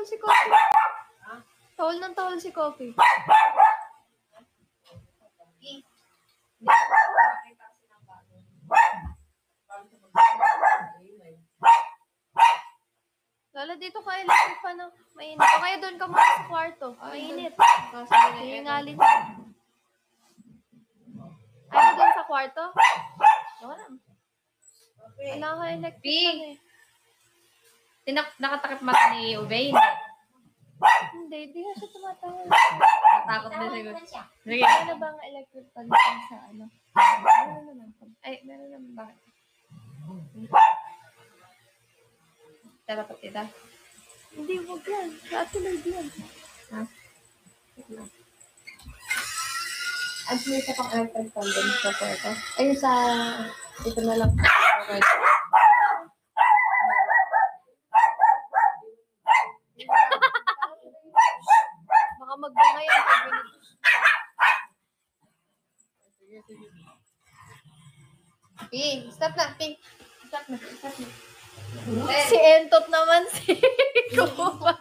tahol si Coffee. Tahol ng tahol si Coffee. Lala, dito ka electric pa na mainit. O kaya doon ka muna sa kwarto. Mainit. Hingalin. Ano doon sa kwarto? Wala ka electric pa na eh. Nakatakip mata ni Ubay, Hindi nga siya tumatawag. Natakot na siguro. Sige. Ano ba ang electric pa dito sa ano? Meron naman. Ay, meron naman. Bakit? Talatot kita. Hindi, huwag yan. Sa-atulad yan. Ha? At may isa pang electric fan doon sa kwarto. Ayun sa... Ito na lang. Baka magbangay ang pag-binit. Stop na. Stop na. Si Entot naman si Kuba.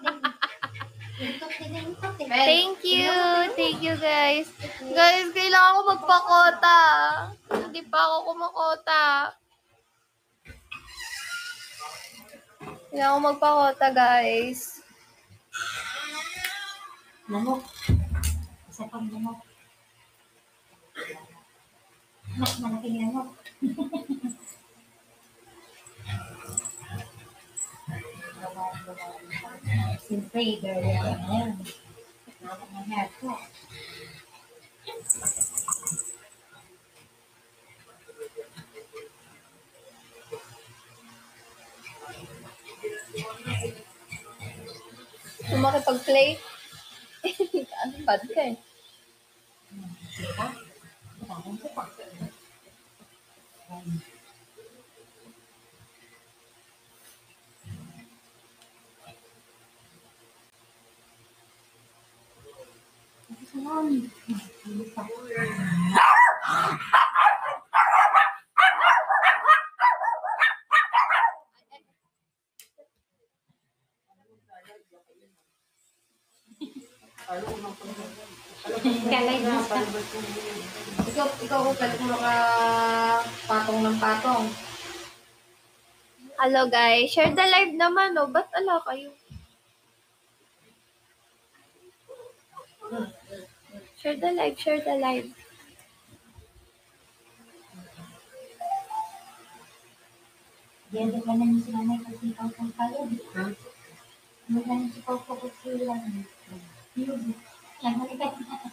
Thank you guys. Guys, kailangan ko magpakota. Hindi pa ako kumakota. Kailangan ko magpakota, guys. Lamok. Isa pang lamok. Mas malaking lamok. Siyempre, girl yan. Ayan. Nangyayar ko. Kung makipag-play, ano, bad ka eh. Diba? Parang ko pa. Ikaw ko pwede mo ka patong ng patong. Hello guys, share the live naman oh. Ba't ala kayo? Share the live. Diyan ka na niya sila may pagkikaw kang kayo. Maganda si Coco ko sila. Yun. Nagmalikat na.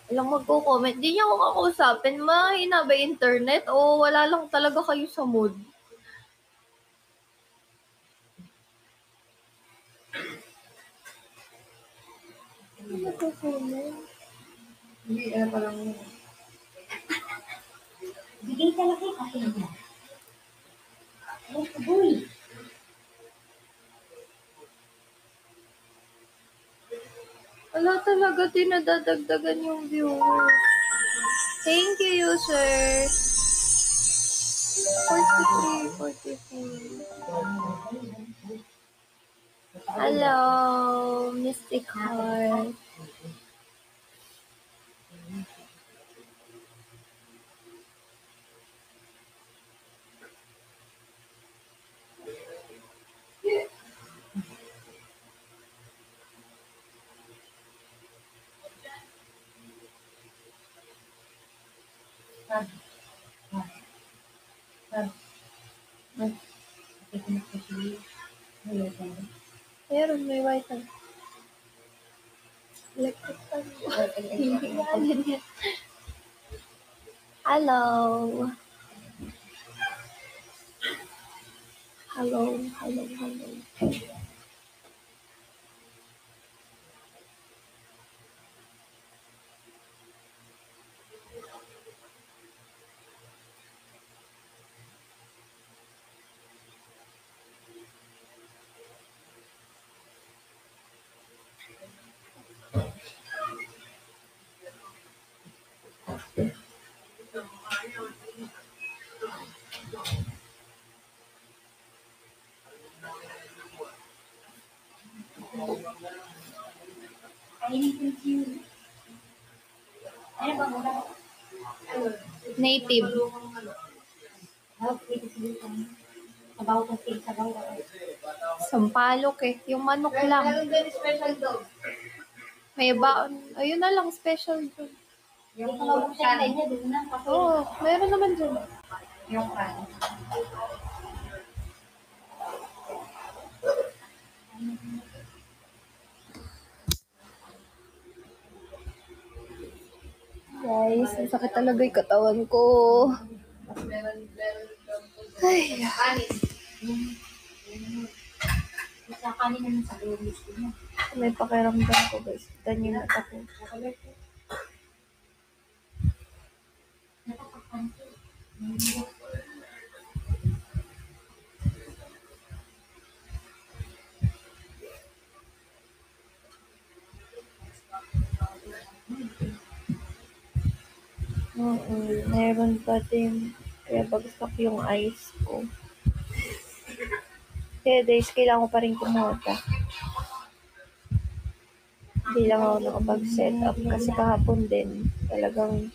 Walang magko-comment. Di niya ako kakausapin. Mahina ba internet o wala lang talaga kayo sa mood? Ano magko-comment? Hindi, parang... Bigay talaga yung kape niya. Boy. Wala talaga dinadadagdagan yung viewers. Thank you, user. 44. Hello, Mystic Heart. Meron, may wifi. Electric fan. Hindi nga yan. Hello. Ano ba muna? Native. Dapat pwede sila sabaw kasi sabaw. Sampalok eh. Yung manok lang. May baon. Ayun na lang, special dun. Yung mabuksan na niya doon na. Oo, meron naman dun. Yung kan. Guys, ang sakit talaga yung katawan ko. Ay, Sa kanin naman sa lobis niya. may pakiramdam ko guys. Tignan yung mata ko. Nakakapante. Meron pa din. Kaya bagsak yung eyes ko. Kaya days, kailangan ko pa rin kumota. Hindi lang ako nakapag-set up kasi kahapon din. Talagang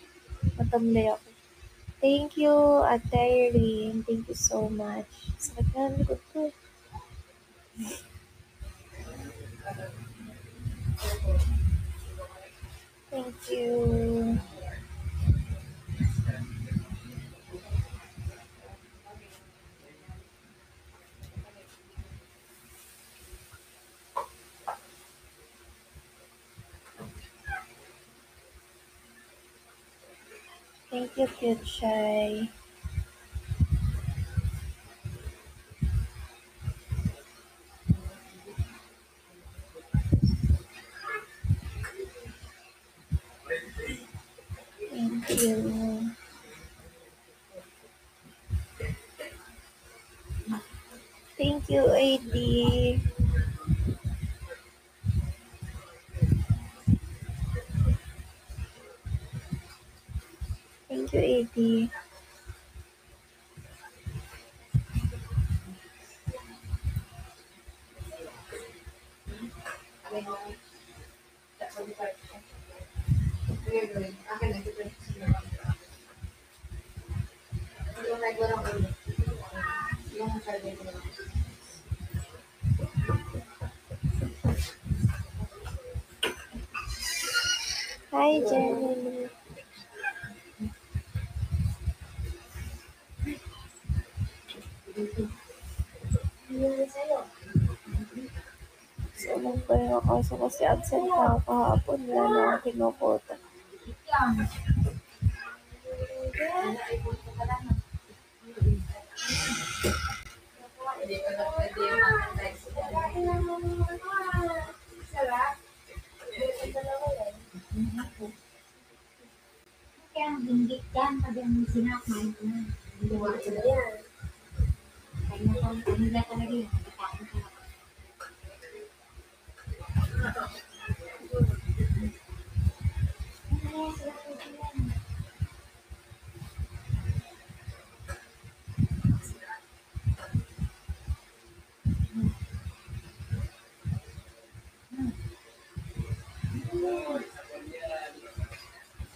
matamlay ako. Thank you, Ate Irene. Thank you so much. Sakit na ang likod ko. Thank you. Thank you, cute shy. Thank you. Thank you, AD. Thank you, AD. Hi, Jenny. So, nagpahinga kaso kasi absent na ako kahapon. Wala na akong kinukota. Kaya ang dinggit yan pag ang sinakman ko na. Kaya na kanila talaga yun. Nakakain ka.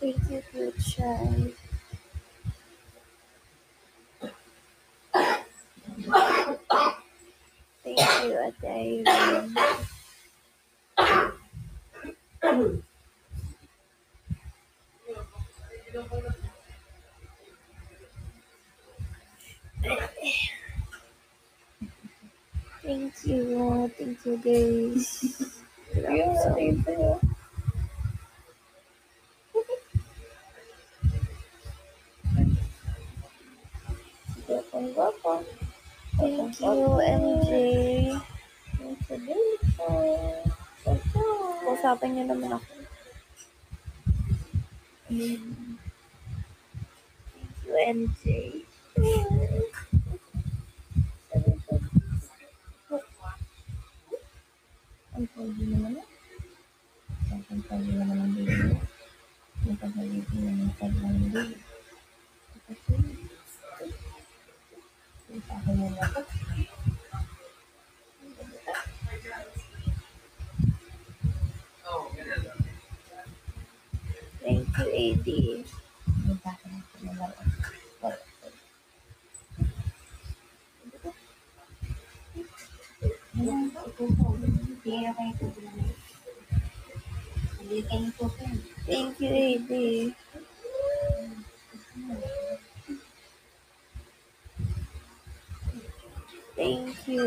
Thank you, cute shy. Thank you, Ate Irene. Thank you guys. Thank you. Thank you, MJ. Kausapin niyo naman ako. Thank you, MJ. Ang pwede naman eh. Ang pwede naman ang video. Ang pagkalitin naman sa video. Kasi, sa akin na ako. AD. Yung bata na pinalaro. Yan, ito po. Kaya kayo po. Hindi kayo po po. Thank you, AD. Thank you.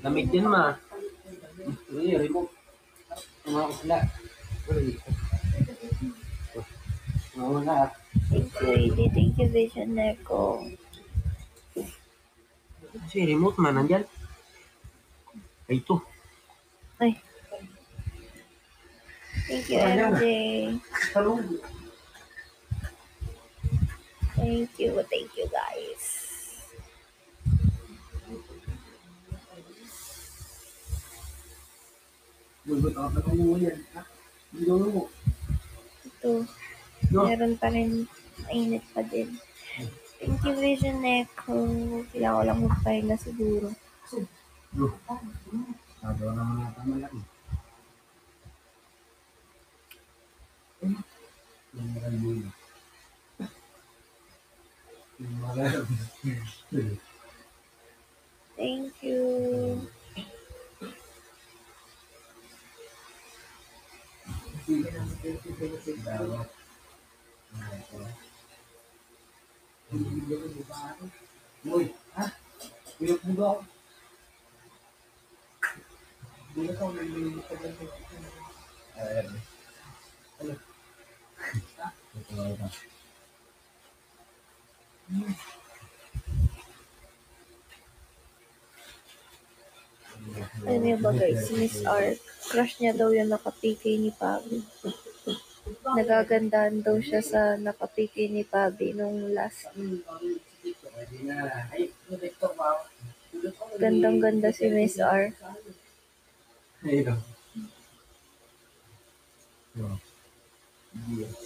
Lamig din ma. Uy, remote. Mga sila. Mga na. Thank you, AD. Thank you, Vision Echo. Si remote man, nandyan. Ay, ito. Ay. Thank you, MJ. Talong. Thank you guys. Bulbot ako na kung yan. Ha? Hindi mo. Ito. No. Meron pa rin. Mainit pa din. Thank you, Vision Echo. Kailangan ko lang magpahinga siguro. No. Nagawa naman natin malaki. Yung marami yun. Yung marami. Thank you. Dawa. Uy, ha? Uyok mo ba? Uyok ako, nalilinig ka lang. Ayan. Ano? Ha? Ito nga ito. Ano ba guys, si Miss R, crush niya daw yung naka-PK ni Pabi. Nagagandahan daw siya sa naka-PK ni Pabi nung last. Gandang-ganda si Miss R. Ayun. No. Yes.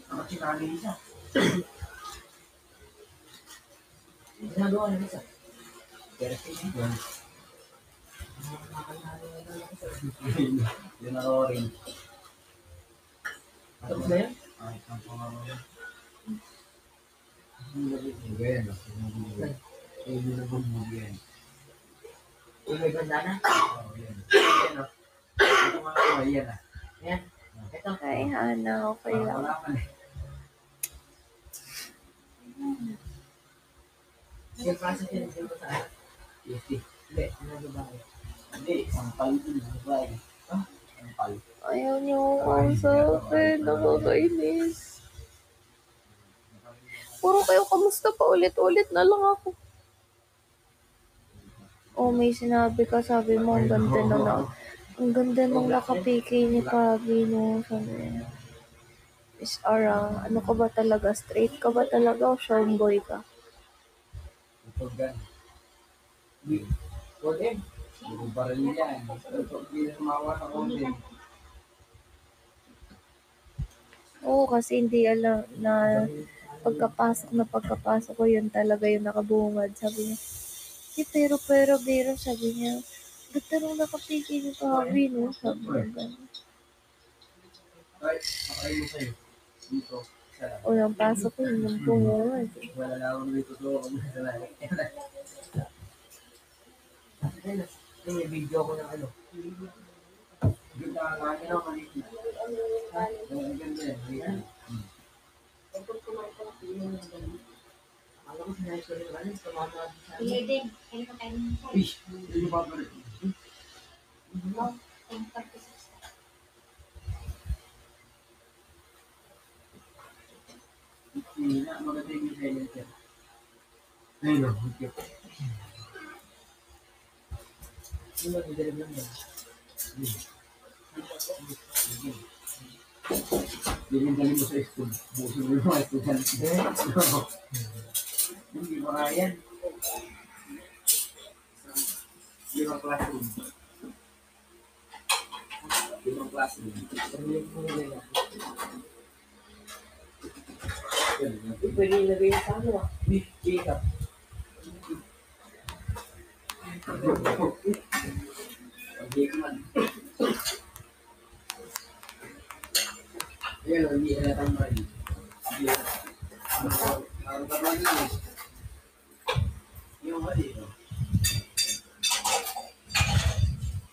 Ako sinali isa. Ginagawa na isa. Pero yun. Yun na orange. Tapos na yan? Ay, ang pangalan yan. Bueno, hindi na bumugyan. Yung may bandana? Oo, yan. Yan o. Ito mga kawal, yan ah. Yan. Ito. Hi, Hana. Okay lang. Wala ka na. Yung process yun, sino ba saan? PST. Hindi, ano babae? Hindi, sampal din, babae. Ah, sampal. Ayaw niyo ako sa akin. Nakakainis. Puro kayo kamusta pa ulit-ulit na lang ako. Oh, may sinabi ka. Sabi mo, ang ganda ang ganda nung naka-PK ni Pabi, no? Sabi niya. Miss Ara, ano ka ba talaga? Straight ka ba talaga o showboy ka? Ito gan. Kodem. Hindi pa rin yan. Ito, hindi na mawa sa kodem. Oo, kasi hindi alam na pagkapasok ko, yun talaga yung nakabungad. Sabi niya, pero, sabi niya, ganda nung naka-PK ni Pabi, no? Sabi niya, gano'n. Right, makain mo sa'yo. Dito. Isa lang. Unang pasok ko, yun yung bungad. Wala na akong dito to. Ito may video ko ng ano. Yung nakakain ako maliit na. Ha? Ang ganda yan. Maliit na. Alam ko sinayos ko rin kanin. Tumama sa Iya din. Kaya pa tayo ng phone. Ish! Hindi ba ba rin? Ang pagkasas. Hindi na. Maganda yung silencer. Ayun o. Okay. Yung mag-didilim lang yan. Dilim-dalim mo sa school. Busin mo yung mga estudyante. Hindi mo kaya yan. Limang classroom. Limang classroom. Pag-ilig mo nila yan. Pwede ilagay yung sa ano ah. Jacob. Ayan, hindi na tambay. Yung hali.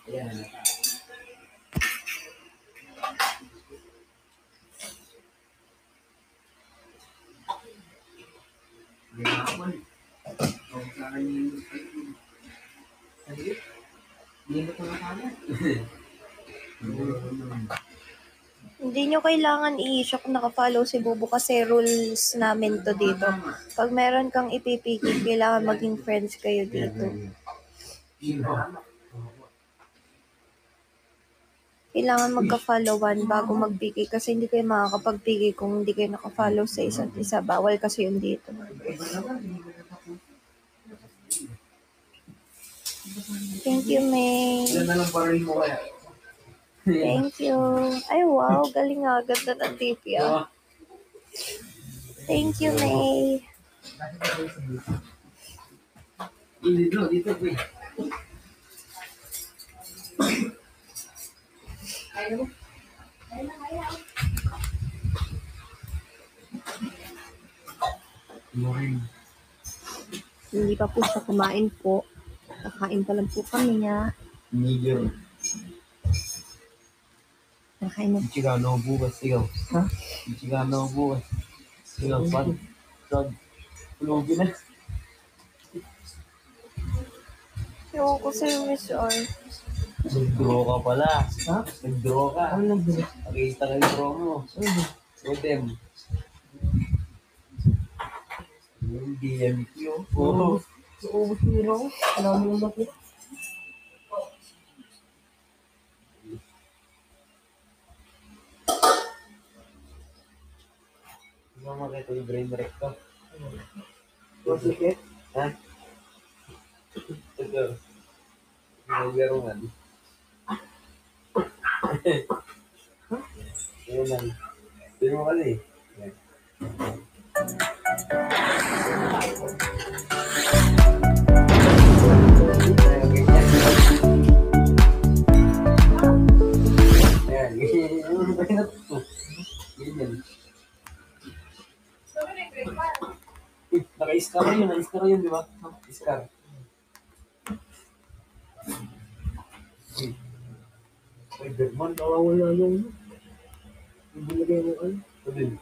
Ayan. Hindi nyo kailangan i-shock nakafollow si Bubu kasi rules namin to dito. Pag meron kang ipipigil, kailangan maging friends kayo dito. Kailangan magka-followan bago magpigil kasi hindi kayo makakapagpigil kung hindi kayo nakafollow sa isa't isa. Bawal kasi yun dito. Thank you, May. Ilan na lang parang mo kaya? Thank you. Ay, wow. Galing nga. Ganda ng TP, ah. Thank you, May. Dito, pre. Hindi pa po siya kumain po. Kakain pa lang po kami niya. Medium. Kakain na. Chicano bukas, ikaw. Ha? Chicano bukas. Ikaw, pan. Sag. Tulogin na. Ewan ko sa'yo, Miss R. Nag-draw ka pala. Ha? Nag-draw ka. Ano nagdala? Pakita ka yung draw mo. Totem. Yung DMQ. Oo. Uubos mo yun ako. Alam mo yung bakit? Hindi mo makita yung brain direct ko. Bakit? Ha? Ito. Naglaro nga. Ayun lang. Tignan mo kasi. Yan. Ayan, ganyan. Ganyan. Naka-scar yun, naka-scar yun, di ba? Scar. Spider-Man, Nawawala yung binigay mo ano. ito din.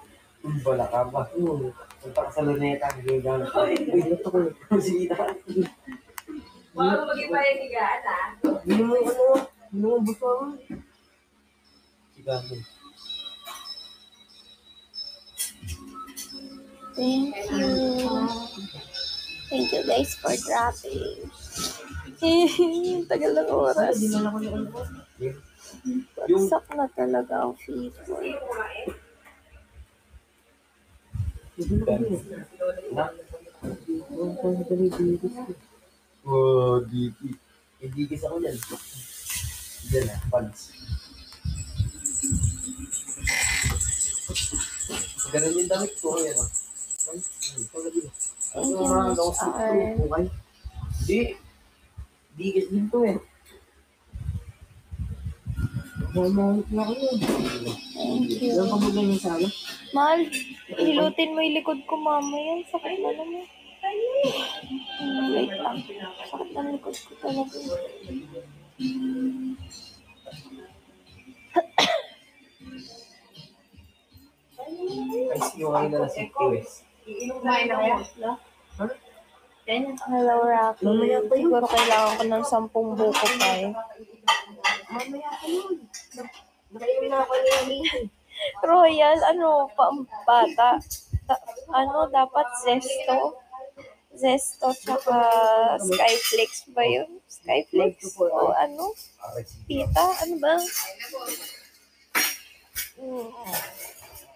Bala ka ba? Punta ka sa luneta, ginagamit ka. Ay, ito ko. Sige na. Baka mag-ipayan higaan, ha? Hindi mo ano. Hindi mo basta ako. Sige. Thank you. Thank you guys for dropping. Tagal ng oras. Hindi na ako yung ano. Bagsak na talaga ang people. Hindi na ako yun. Na? Ang pang-dalibilis ko. Oh, DP. Hindi kisa ko yan. Diyan na, pants. Ganun yung damit ko, yan o. Thank you, Miss R. Hindi. Digis din to eh. Mamahit na ako yun. Thank you. Ilang pamagay niya sana? Mahal, hilutin mo yung likod ko mamaya. Sakit na naman. Wait lang. Sakit na ang likod ko talaga. Ay, yung ano na si QS. Kumain na kaya? Hello, Rocky. Siguro kailangan ko ng 10 buko pa eh. Mamaya ka yun. Nakaiwi na ako niya. Royal, ano, bata. Ano, dapat zesto. Zesto tsaka Skyflex ba yun? Skyflex? O ano? Pita? Ano ba?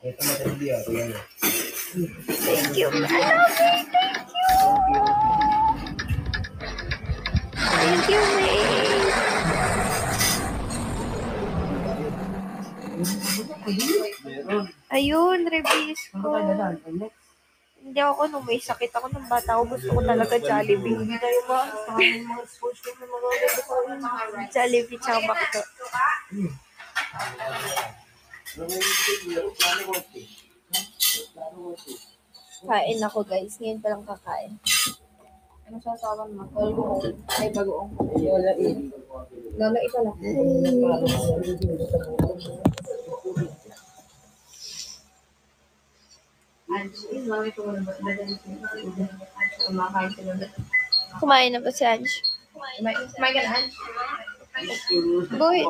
Ito matindi ah. Yan. Thank you. I love you. Thank you, May. Meron. Ayun, release Ano ko. ka dadaan? Next. Hindi ako nung may sakit ako nung bata ako. Gusto ko talaga Jollibee. Hindi na yung mga sports ko na mga Jollibee tsaka McDo. Kain ako guys. Ngayon pa lang kakain. Ano sasawan mo? Bagoong. Ay, bagoong. Wala eh. Lala, ito lang. Kumain na ba si Ange? Kumain ka na, Ange? Boy,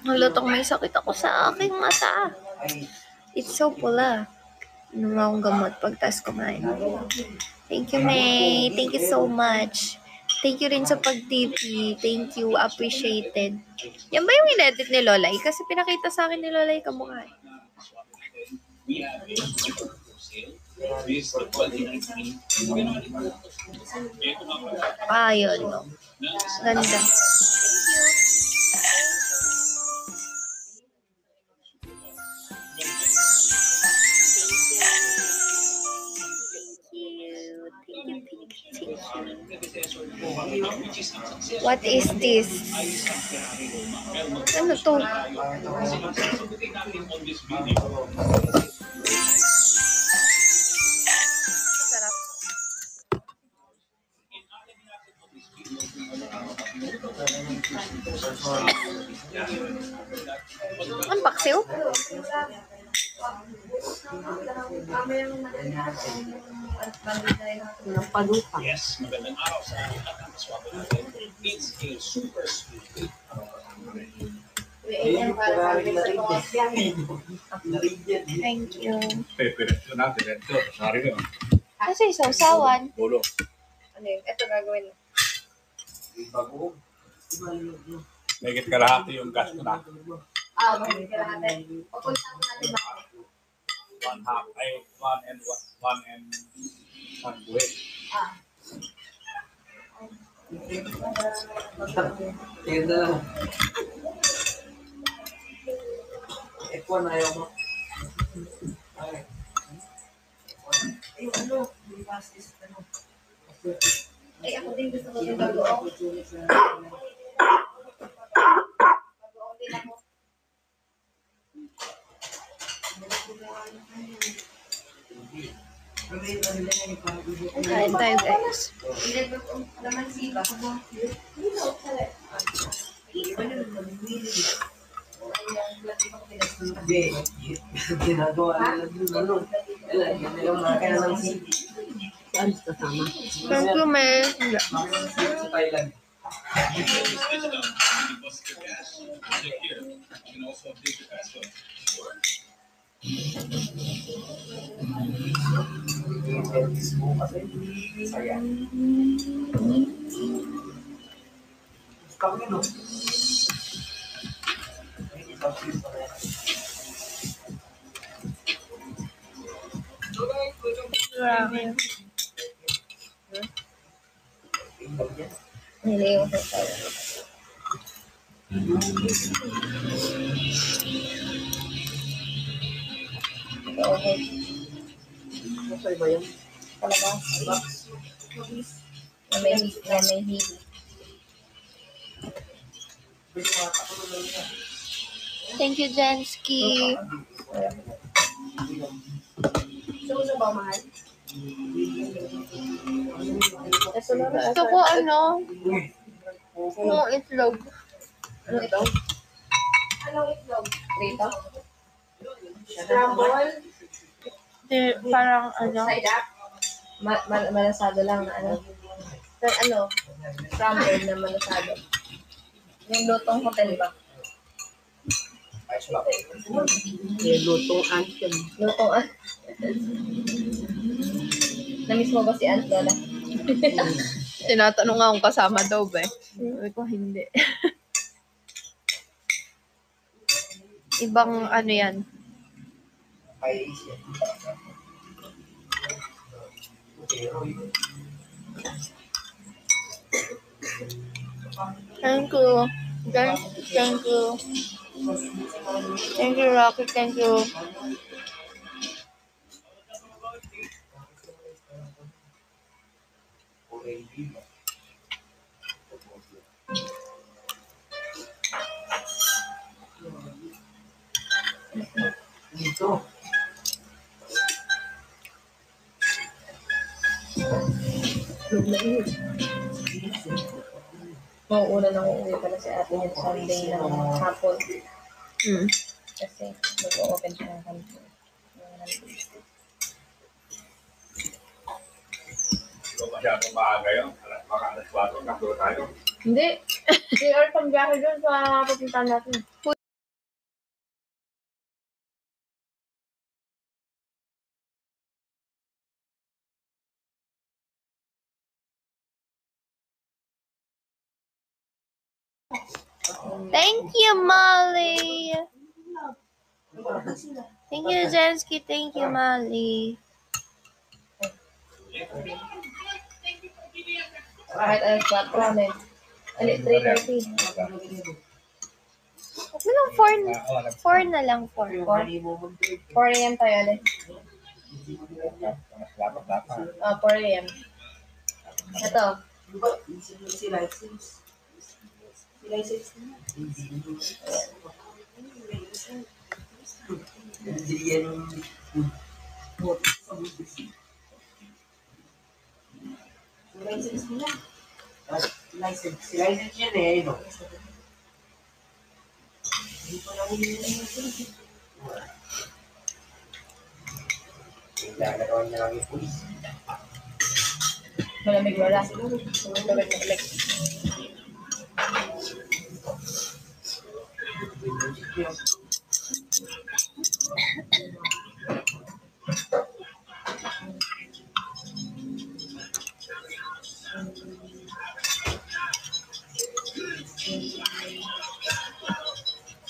Halutong may sakit ako sa aking mata. It's so pula. Inom akong gamot pagtas kumain. Thank you, May. Thank you so much. Thank you rin sa pag-TV. Thank you. Appreciated. Yan ba yung in-edit ni Lolay? Kasi pinakita sa akin ni Lolay kamukha. Yun. No? Ganda. What is this? Ano to? Sarap. Ang paksiw? Ng palupa. Yes, magandang araw sa lahat ng kaswabo natin. It's a super sweet. Thank you. Pepereto natin ito. Sorry ko. Kasi sausawan. Bulo. Ano yun? Ito gagawin mo. Megit kalahati yung gas ko na. Bakit ka natin? Papunta mo natin ba? 1 half. Ay, 1 and 1 buhay. Tingnan na lang. F1 ayaw mo. Ay, ano? Ay, ako din gusto ko din bagoong. Bagoong din ako. Kain tayo guys. Naman siba. Hindi. Ginagawa nila dun, ano? Wala, yan na yung mga kaya ng city. Saan kasama? Thank you, May. Sa Thailand. Saya. Kami no. Grabe. Niliw ko tayo. Okay. Masay ba yan? Palabas. Na may hili. Thank you, Jensky. Gusto mo sa ba, mahal? Ito na Gusto ko yung itlog. Ano ito? Anong itlog? Rito? Scramble? Parang Side up? Malasado lang na ano. Pero ano? Scramble na malasado. Yung lutong hotel ba? Lutong antion. Lutong Namiss mo ba si Antola? Tinatanong nga kung kasama daw ba eh. Sabi ko, hindi. Ibang yan. Thank you. Thank you. Thank you, Rocky. Thank you. Dito. Mauuna nang uuwi pala si ate yung Sunday ng hapon. Kasi mag-open siya ng kanto. Masyadong maaga yun. Baka alas 4 na tayo. Hindi. 3 hours ang biyahe doon sa pupuntahan natin. Thank you, Molly. Thank you, Zensky. Thank you, Molly. Kahit alas 4 namin. 3:30. Okay lang, 4 na lang, 4. 4 a.m. tayo ulit. 4 a.m. Ito. License yan eh, no? Lalagawan niya lang yung pulis. Malamig wala. Malamig.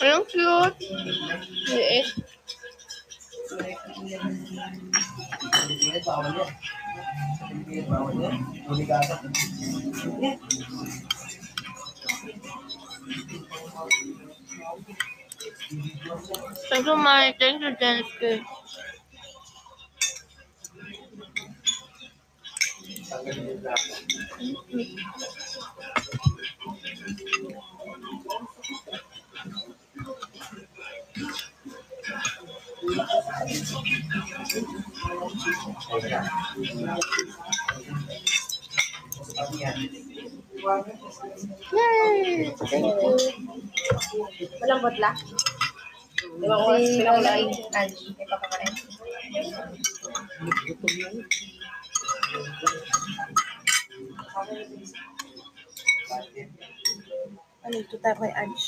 Ang cute. Liit. Pilipinas, bawal yan. Sa Pilipinas, bawal yan. Oligata. Thank you, Molly. Thank you, Zensky. Yay! Thank you. Malambot lang. Ibang oras pinakain. Lunch. May papakain. Ano, ito tayo kay Ange.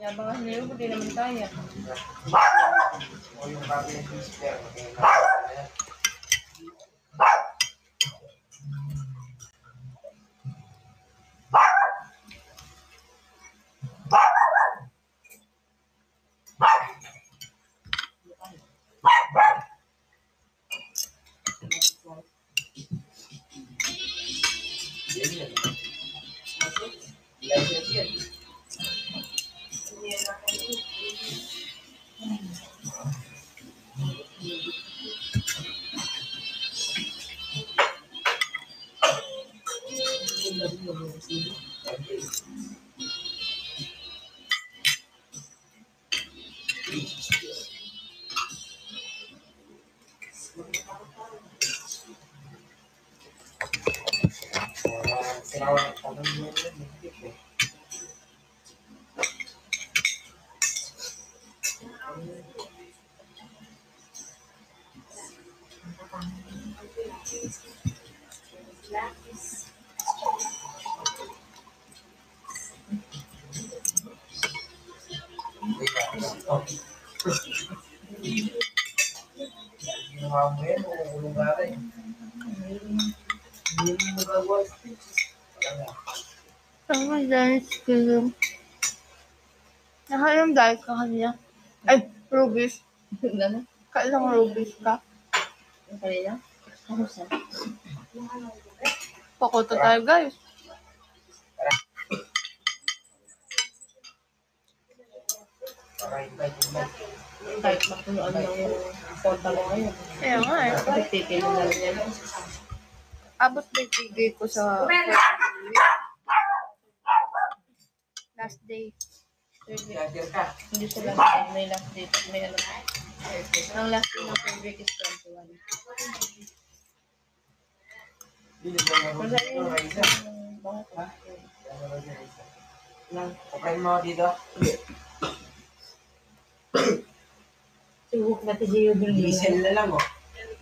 Yabangan niyo, hindi naman kaya. O yung cabinet whisper. License yan. Ginawa mo yan, uulong ka rin. Hindi mo magagawa. Tama dahil skill. Nakalang dahil ka kanina. Ay, Rubis. Gano'n? Kailang Rubis ka? Yung kanina? Ano sa? Pakoto tayo, guys. Kahit mapunuan lang yung konta mo ngayon. Kaya nga eh. Kasi titigil na rin yan. Abot na yung tigay ko sa last day. Charger ka. Hindi siya last day. May last day. May ano. Ang last day ng per week is 21. Hindi mo Kung saan yung Raisa. bakit? Pakain mo dito. Subok pati si Yudong Diesel na lang, oh.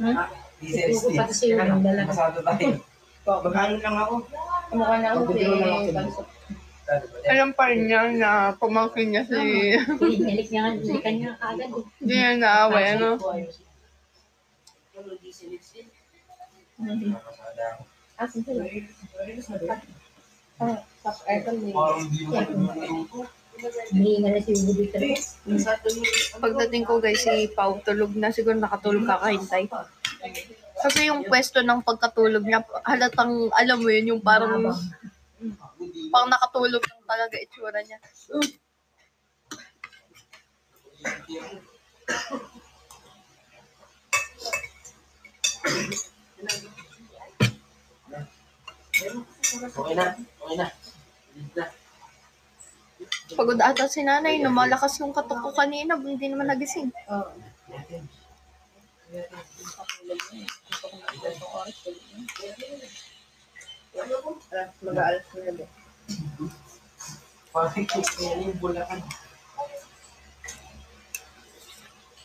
Hmm? Diesel Subok stick. pati si Yudong dala. Masado tayo. Magkano lang ako. Kamukha na ako si Pagkudiro lang ako. Bansot. Alam pa rin niya na pumangkin niya si... Hinihilik niya nga, hinihikan niya agad eh. Hindi niya naaway, ano? Asan sila? Top aircon din. Parang di mo yung Hindi nga na si Yudong dito. Pagdating ko guys, si Pau tulog na. Siguro nakatulog kakahintay. Kasi yung pwesto ng pagkatulog niya, halatang alam mo yun, yung parang nakatulog lang talaga itsura niya. Okay na. Okay na. Pagod ata si nanay, lumalakas yung katok ko kanina, hindi naman nagising. Oo. Mag-aalas na din. Parang yan yung bulakan.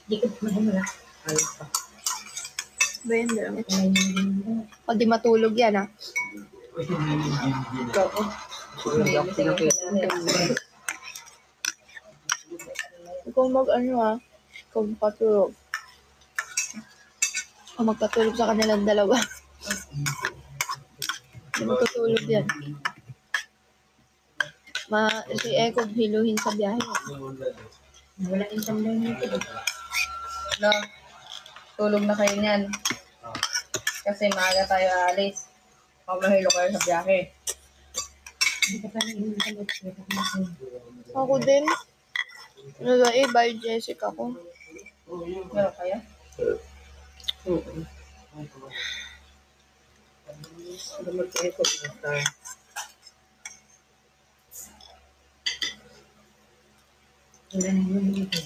Hindi ko mahimula. Ba yun, damit? Pag di matulog yan, ha? Ikaw mag-ano, ha? Ikaw magpatulog. O magpatulog sa kanilang dalawa. Hindi magpatulog yan. Si Eko hiluhin sa biyahe. Wala yung tanda niya ito. No? Tulog na kayo niyan. Kasi maaga tayo aalis. Kung mahilo kayo sa biyahe. Hindi ka pa nag-iintan. Ako din. Nalai by Jessica ko. Meron kayo? Wala na yung dito.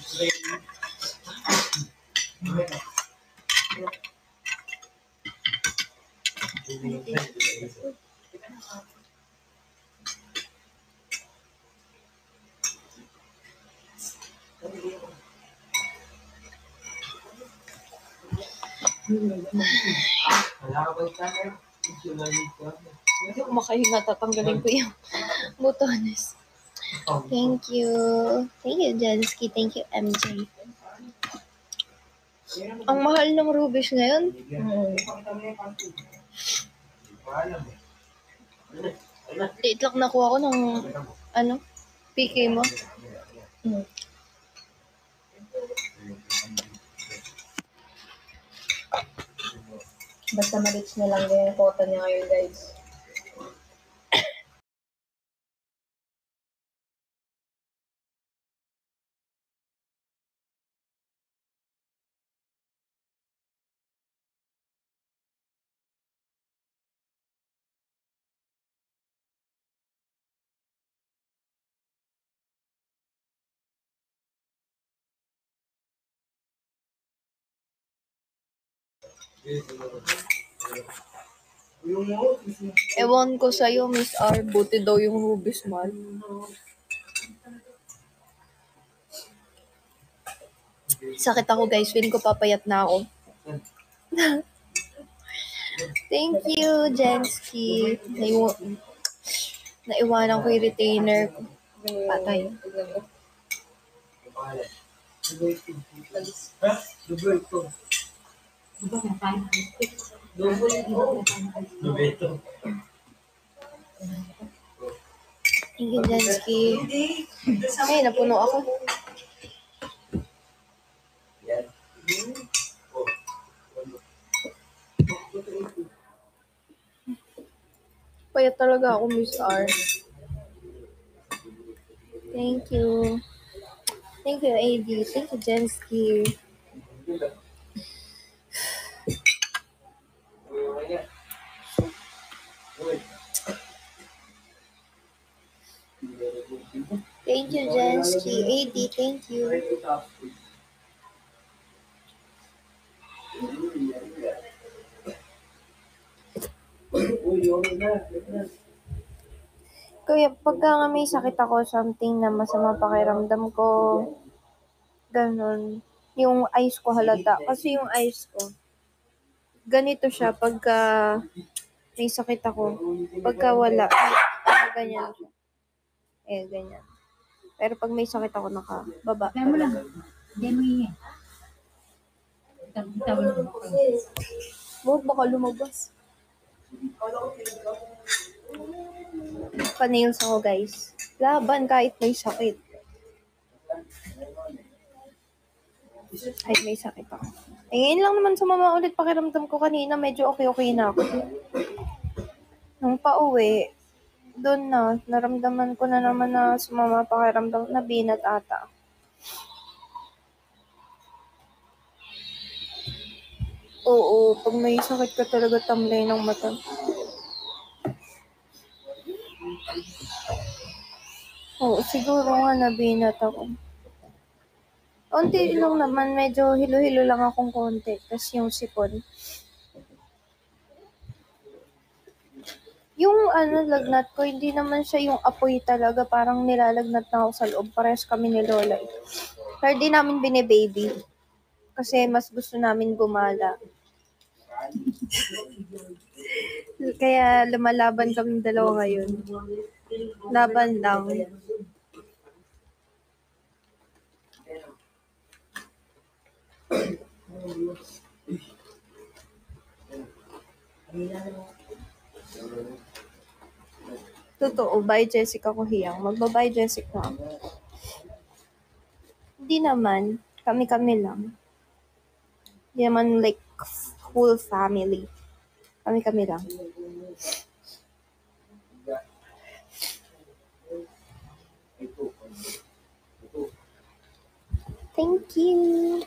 Wala ka ba yung camera? Hindi ko makahinga, tatanggalin ko yung butones. Thank you. Thank you, Jensky. Thank you, MJ. Ang mahal ng rubies ngayon. Late lang nakuha ko ng, PK mo. Basta ma-reach na lang din yung quota niya ngayon, guys. Ewan ko sa'yo, Miss R. Buti daw yung rubies mahal. Sakit ako guys, feeling ko papayat na ako. Thank you, Jensky. Naiwanan ko yung retainer ko. Patay. Thank you, Jensky. Ay, napuno ako. Payat talaga ako, Miss R. Thank you. Thank you, AD. Thank you, Jensky. Thank you, Jensky. AD, thank you. Kaya pagka nga may sakit ako, something na masama pakiramdam ko, ganun, yung eyes ko halata. Kasi yung eyes ko, ganito siya pagka may sakit ako. Pagka wala, ganyan siya. Ganyan. Pero pag may sakit ako, nakababa. Kaya mo lang. Diyan mo yun. Tawag mo. Huwag baka lumabas. Pa-nails ako, guys. Laban kahit may sakit. Kahit may sakit ako. Ngayon lang naman sumama ulit pakiramdam ko kanina. Medyo okay na ako. Nung pauwi, doon na, naramdaman ko na naman na sumama pakiramdam na binat ata. Oo, pag may sakit ka talaga tamlay ng mata. Oo, siguro nga nabinat ako. Unti lang naman, medyo hilo-hilo lang akong konti. Tapos yung sipon. Yung lagnat ko, hindi naman siya yung apoy talaga. Parang nilalagnat na ako sa loob. Parehas kami ni Lola. Pero di namin bine-baby. Kasi mas gusto namin gumala. Kaya lumalaban kaming dalawa ngayon. Laban lang. Totoo, bye Jessica Kuhiyang. Magbabay Jessica. Hindi naman. Kami-kami lang. Hindi naman like full family. Kami-kami lang. Thank you.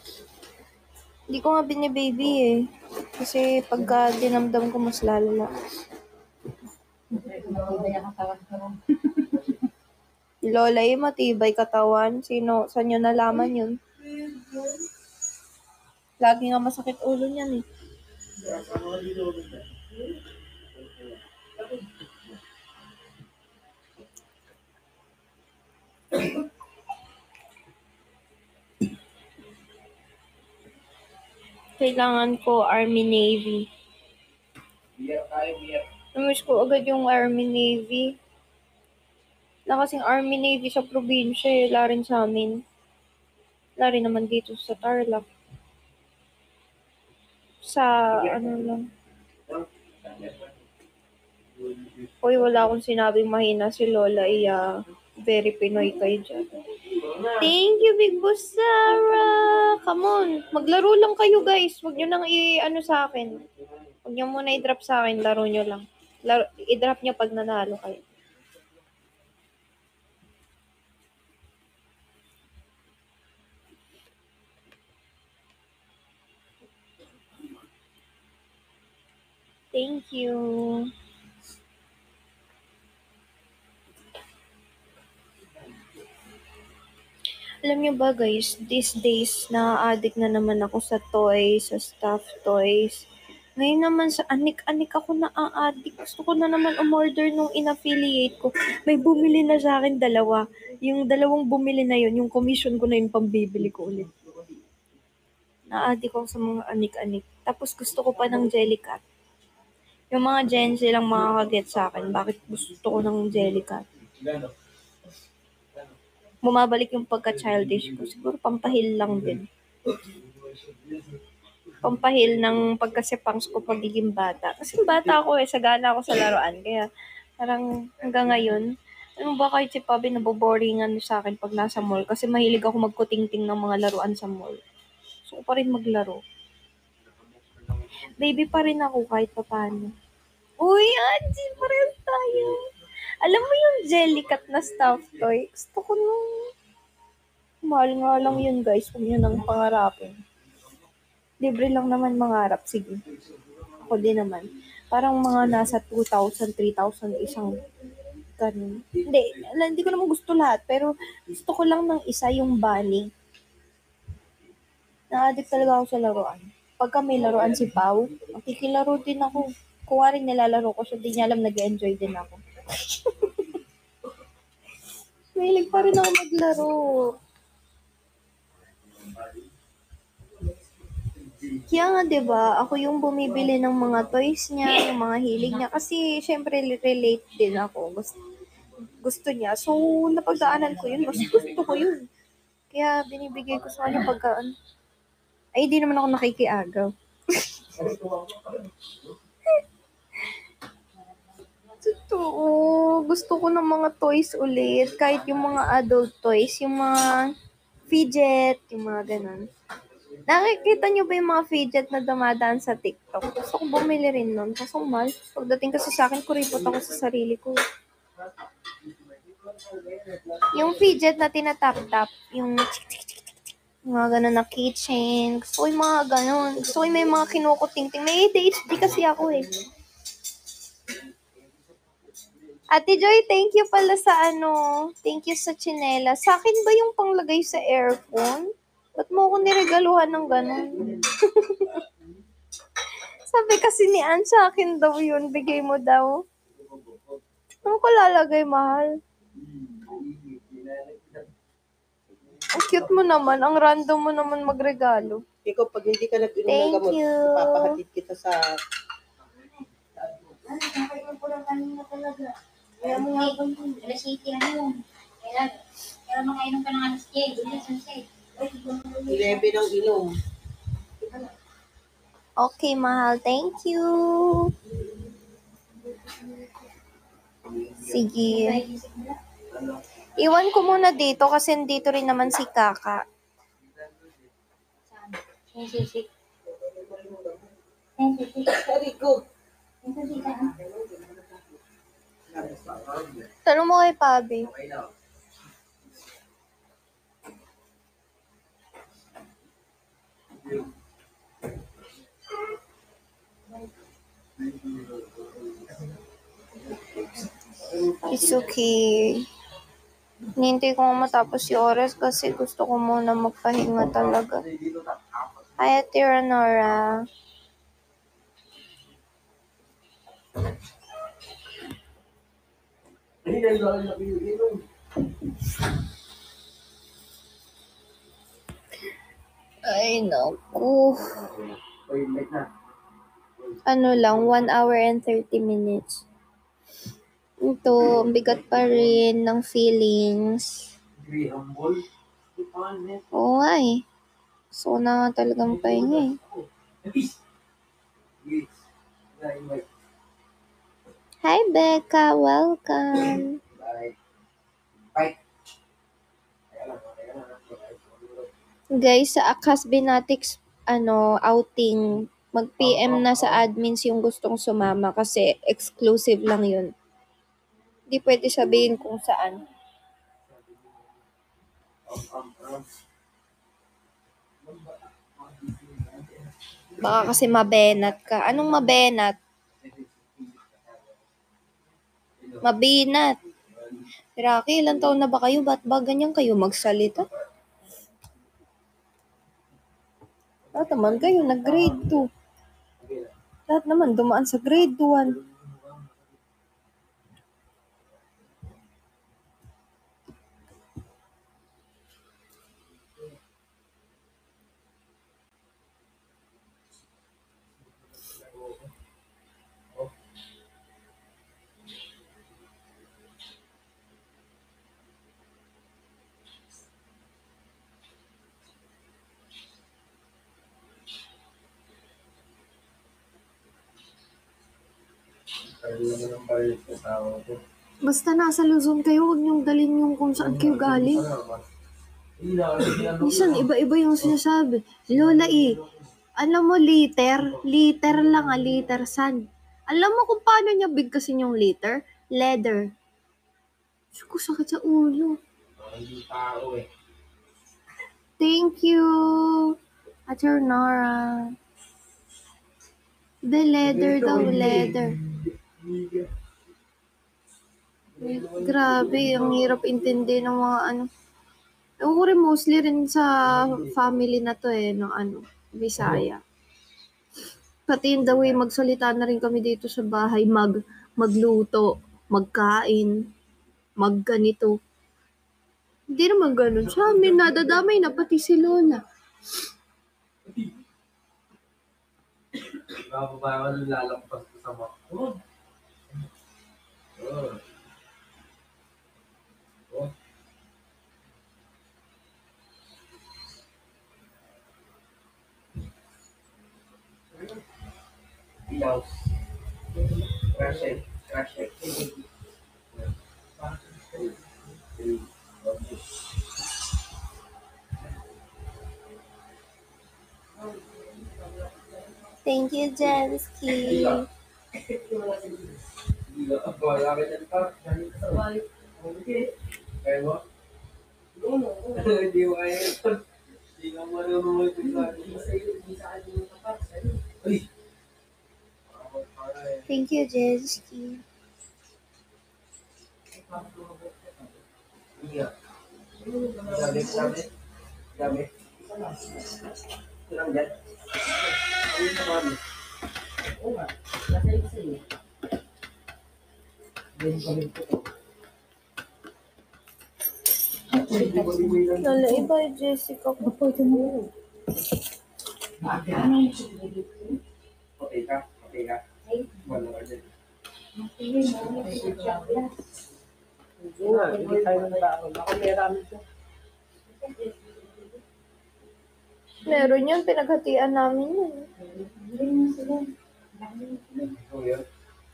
Hindi ko nga bine-baby eh. Kasi pagka dinamdam ko mas lalala. Lola matibay katawan. Saan nyo nalaman yun? Lagi nga masakit ulo niyan eh. Kailangan ko Army Navy. Namiss ko agad yung Army Navy. Na kasing Army Navy sa probinsya eh. Wala rin sa amin. Wala rin naman dito sa Tarlac. Sa lang. Hoy, wala akong sinabing mahina si Lola. Very Pinoy kayo dyan. Thank you, Big Boss Sarah. Come on. Maglaro lang kayo, guys. Huwag nyo nang sa akin. Huwag nyo muna i-drop sa akin. Laro nyo lang. I-drop nyo pag nanalo kayo. Thank you. Alam niyo ba guys, these days na-addict na naman ako sa toys, sa stuffed toys. Ngayon naman sa anik-anik ako na-addict. Gusto ko na naman umorder nung in-affiliate ko. May bumili na sa akin 2. Yung 2 bumili na yun, yung commission ko na yun pambibili ko ulit. Na-addict ako sa mga anik-anik. Tapos gusto ko pa ng Jellycat. Yung mga Gen Z lang makakaget sa akin. Bakit gusto ko ng Jellycat? Bumabalik yung pagka-childish ko. Siguro pampahil lang din. Pampahil ng pagkasipangs ko pagiging bata. Kasi bata ako sagana ako sa laruan. Kaya parang hanggang ngayon, ano ba kahit si Pabi naboboringan sa akin pag nasa mall. Kasi mahilig ako magkutingting ng mga laruan sa mall. Gusto ko pa rin maglaro. Baby pa rin ako kahit papaano. Uy, Angie, parehas tayo. Alam mo yung Jellycat na stuffed toy? Gusto ko nung... Mahal nga lang yun, guys. Kung yun ang pangarapin. Libre lang naman mangarap. Sige. Ako din naman. Parang mga nasa 2,000, 3,000 isang ganun. Hindi ko naman gusto lahat. Pero gusto ko lang ng isa yung bunny. Na-addict talaga ako sa laruan. Pagka may laruan si Pau, makikilaro din ako. Kuha rin nilalaro ko siya, di niya alam nag-enjoy din ako. Mahilig pa rin ako maglaro. Kaya nga 'di ba, ako yung bumibili ng mga toys niya, yung mga hilig niya kasi syempre relate din ako. Gusto niya. So napagdaanan ko yun, mas gusto ko yun. Kaya binibigay ko sa kanya pagka ay di naman ako nakikiagaw. Totoo. Gusto ko ng mga toys ulit. Kahit yung mga adult toys, yung mga fidget, yung mga ganun. Nakikita nyo ba yung mga fidget na dumadaan sa TikTok? Gusto ko bumili rin nun. Kaso mahal. Pagdating kasi sa akin, kuripot ako sa sarili ko. Yung fidget na tinatap-tap, yung mga ganun na keychain. Gusto ko yung mga ganun. Gusto ko yung may mga kinukuting-ting. May ADHD kasi ako eh. Ate Joy, thank you pala sa thank you sa tsinela. Sa akin ba yung panglagay sa aircon? Ba't mo ako niregaluhan ng ganun? Sabi kasi ni Ann sa akin daw yun, bigay mo daw. Ano ko lalagay, mahal? Ang cute mo naman, ang random mo naman magregalo. Ikaw, pag hindi ka nag-inom ng Thank gamot, you. papahatid kita sa... Ano, nakainom ko lang kanina talaga. Kaya mo nga ba yun? Alas 8 lang yun. Kaya makainom ka ng alas 10. Alas 11. 11 ang inom. Okay, mahal. Thank you. Sige. Iwan ko muna dito kasi dito rin naman si Kaka. Yung sisik. Very good. Yung sisik ka. Tanong mo kay Pabi. It's okay. Hinihintay ko nga matapos yung oras kasi gusto ko muna magpahinga talaga. Hi, Ate Ranora. Ay, naku. Ano lang, 1 hour and 30 minutes. Ito, ang bigat pa rin ng feelings. Oo nga eh. Gusto ko na nga talagang pahinga eh. Hi, Becca. Welcome. Guys, sa Akas Binatics, outing, mag-PM na sa admins yung gustong sumama kasi exclusive lang yun. Hindi pwede sabihin kung saan. Baka kasi mabenat ka. Anong mabenat? Mabinat. Rocky, ilang taon na ba kayo? Ba't ba ganyan kayo magsalita? Lahat naman kayo nag-grade 2. Lahat naman dumaan sa grade 1. Basta nasa Luzon kayo, huwag niyong dalhin yung kung saan kayo galing. Minsan, iba-iba yung sinasabi. Lola alam mo, liter lang, liter sand. Alam mo kung paano niya bigkasin yung liter? Leather. Diyos ko, sakit sa ulo. Hindi tao eh. Thank you, Ate Nora. The leather daw, leather. Grabe, ang hirap intindi ng mga ano. Ewan ko rin mostly rin sa family na to no Bisaya. Pati in the way magsalita na rin kami dito sa bahay, magluto, magkain, magganito. Hindi naman ganun. Sa amin, nadadamay na pati si Lola. Nakapapaya ka lalampas ko sa makro. Ilaw. Crash it. Thank you, Jensky. Wala ka dyan pa. Kaya mo? Hindi mo kaya ito. Hindi ka marunong ito. Uy! Thank you, Jensky. Gabi. Kurang dyan. Lola, iba Jessica ko. Okay ka? Wala ka dyan. Hindi nga, hindi tayo ng baon. Ako may ramen ko. Meron yun, pinaghatian namin yun. Oh, yun.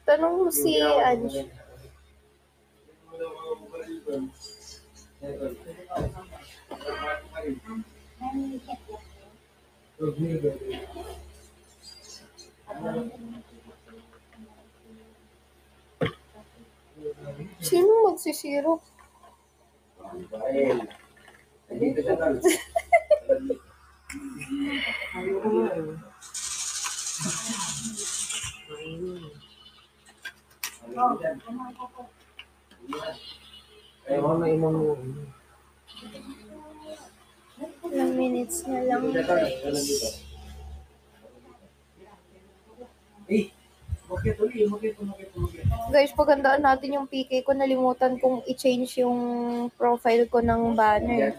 Tanong mo si Ange. Sino magsisiro? Dahil, nandito siya tal. Ayaw ko mainom mo. Ilang minutes na lang. Makit ulit. Guys, pagandaan natin yung PK ko. Nalimutan kong i-change yung profile ko ng banner.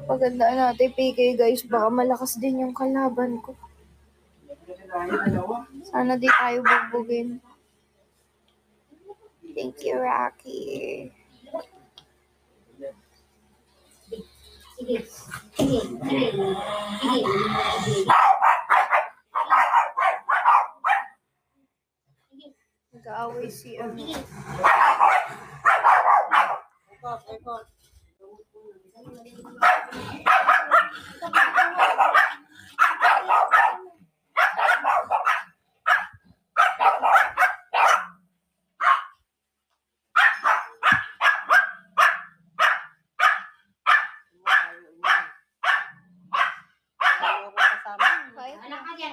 Pagandaan natin PK guys. Baka malakas din yung kalaban ko. Sana di tayo bugbugin. Thank you, Rocky. Nag-aaway si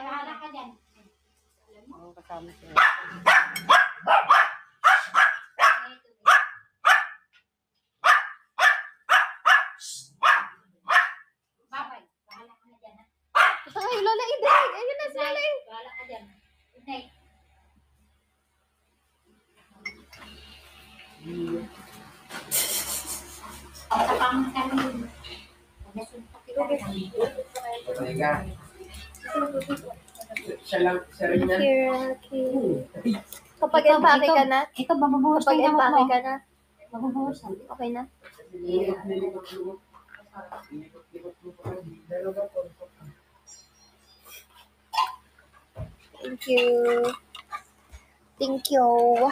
Bahala ka dyan. Kasama siya. Babay. Bahala ka na dyan, ha? Ay, Lola, idig! Ayun na si Lola. Bahala ka dyan. Good night. Pagkapang kami. Nasuntok kita na. Patay ka. Siya rin Thank yan. you, Rocky. Kapag empake ka na? Ito, bababawas Kapag na yung empake mo. ka na? Bababawas na. Okay na? Thank you. Thank you.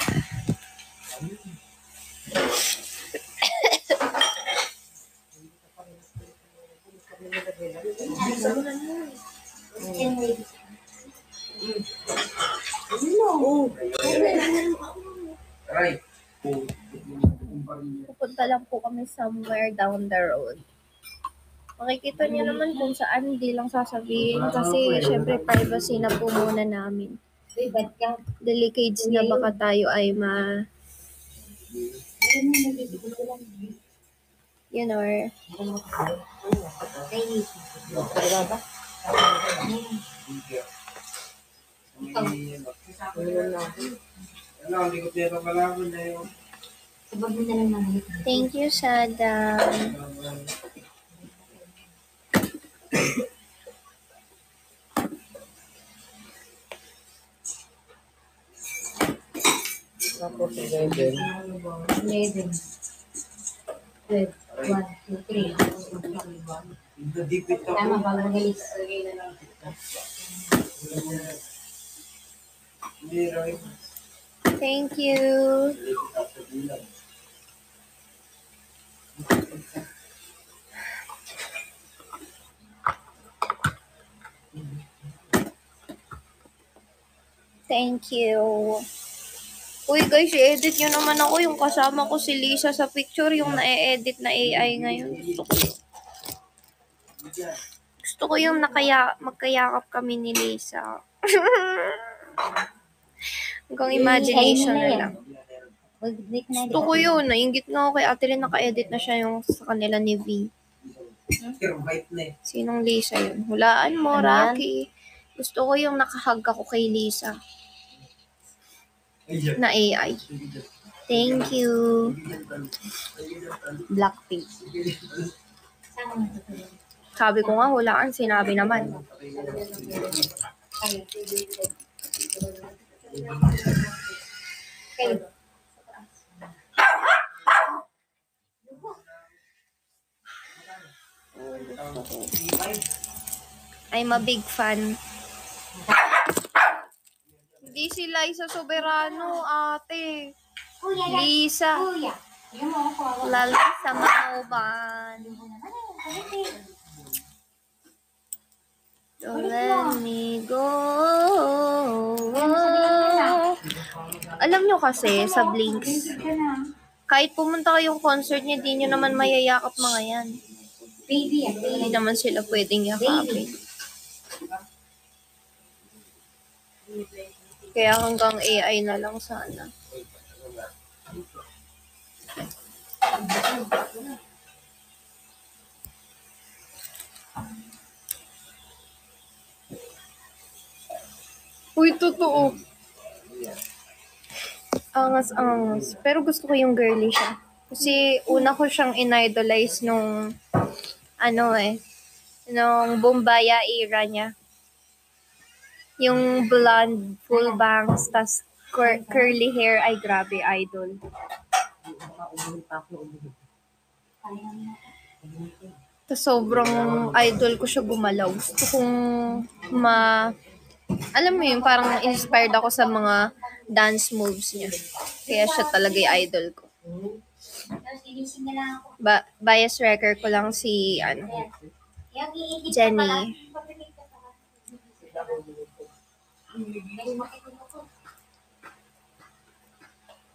Aray. Pupunta lang po kami somewhere down the road. Makikita niyo naman kung saan, hindi lang sasabihin kasi syempre privacy na po muna namin. Delicates na baka tayo ay you know, Ano, hindi ko tira malaman na yun. thank you, Sadam. Tapos, 11. 11. 12. 1, 2, 3. Dipit ako. Tama, bago magalis. Hindi, Ray. Thank you. Thank you. Uy guys, i-edit nyo naman ako yung kasama ko si Lisa sa picture, yung na-edit na AI ngayon. Gusto ko yung magkayakap kami ni Lisa. Hanggang imagination na lang. Gusto ko yun. Nainggit nga ako kay Ate Lynn, naka-edit na siya yung sa kanila ni V. Thermite na eh. Sinong Lisa yun? Hulaan mo, Rocky. Gusto ko yung nakahag ako kay Lisa na AI. Thank you. Blackpink. Sabi ko nga, hulaan. Sinabi naman. I'm a big fan. Hindi si Liza Soberano, ate. Kuya, Lisa. kuya. Yung mga kawawa. Lala sa Mauban. Don't let me go. Alam nyo kasi, sa Blinks, kahit pumunta kayong concert niya, di nyo naman mayayakap mga yan. Baby yan. Hindi naman sila pwedeng yakapin. Kaya hanggang AI na lang sana. Uy, totoo. Angas-angas. Pero gusto ko yung girly siya. Kasi una ko siyang in-idolize nung nung Bombaya era niya. Yung blonde, full bangs, tas curly hair, ay grabe, idol. Tas sobrang idol ko siya gumalaw. Gusto kong alam mo yun, parang inspired ako sa mga dance moves niya. Kaya siya talaga yung idol ko. Tapos inising na lang ako. Bias wrecker ko lang si, Yung iikit Jenny. ka pala. Papilit ka pala. May makikita ko.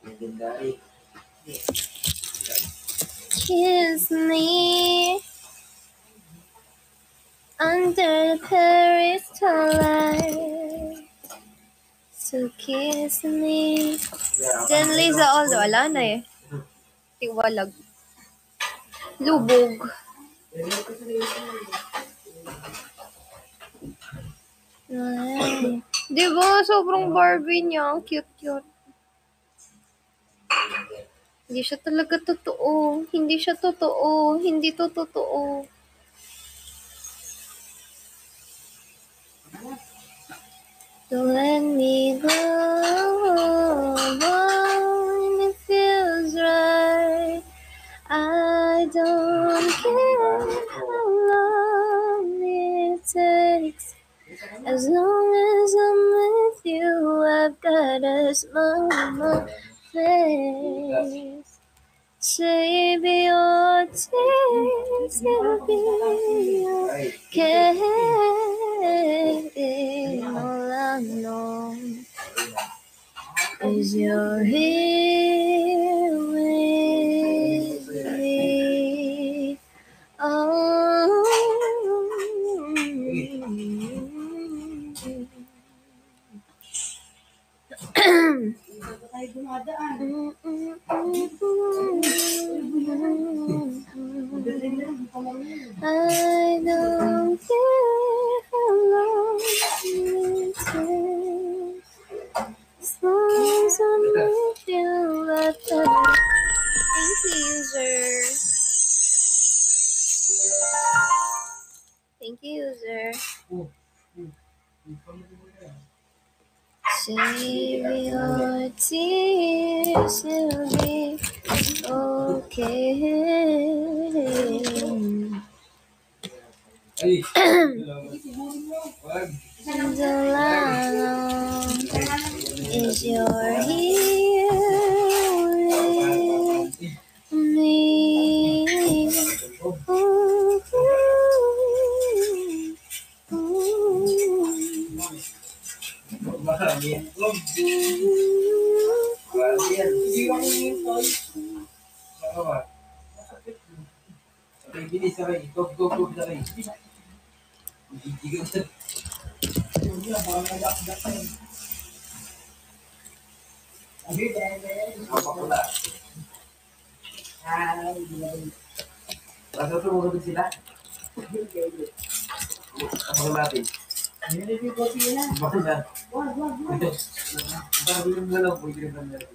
Legendary. Kiss me under the Paris starlight. So kiss me. Then Liza Aldo, wala na eh. Tiwalag. Lubog. Ay. Diba? Sobrang Barbie niya. Ang cute-cute. Hindi siya talaga totoo. Hindi siya totoo. Hindi to totoo. Don't let me go when it feels right. I don't care how long it takes, as long as I'm with you. I've got a smile on my face. Save your tears, it'll be okay. All I know is you're here with me. Oh. I don't care how long it takes, as long as I'm with you, I've got it. Thank you, user. Thank you, user. Save your tears, it'll be okay. Ay, And wag. all I know is you're here with me. Ooh, Marami. Marami yan. Saka ba? Okay, bilis sakay. Go, sakay. Gigigigan sa... Papakula. Basta tumulog sila. Ako natin. Bakit na? Bago yung galaw po, hindi naman natin.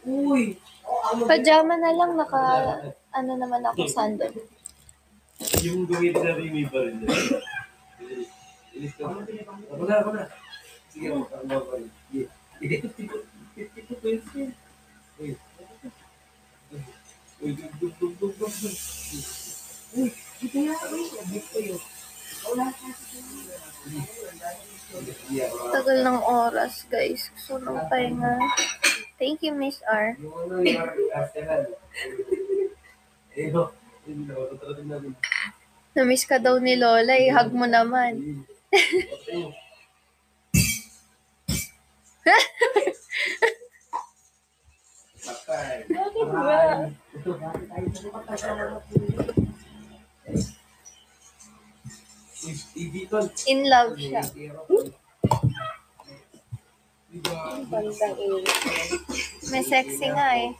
Uy! pajama na lang, ano naman ako, sandal. Yung gawin na rin pa rin. Ilis ka. Ako na. Sige, ako na pa rin. Tagal ng oras, guys. Gusto ng pahinga. Thank you, Miss R. Yung ano, yung Arsenal. No. Tuturatin natin. Namiss ka daw ni Lola, hug mo naman. Sakay. In love siya. May sexy nga eh.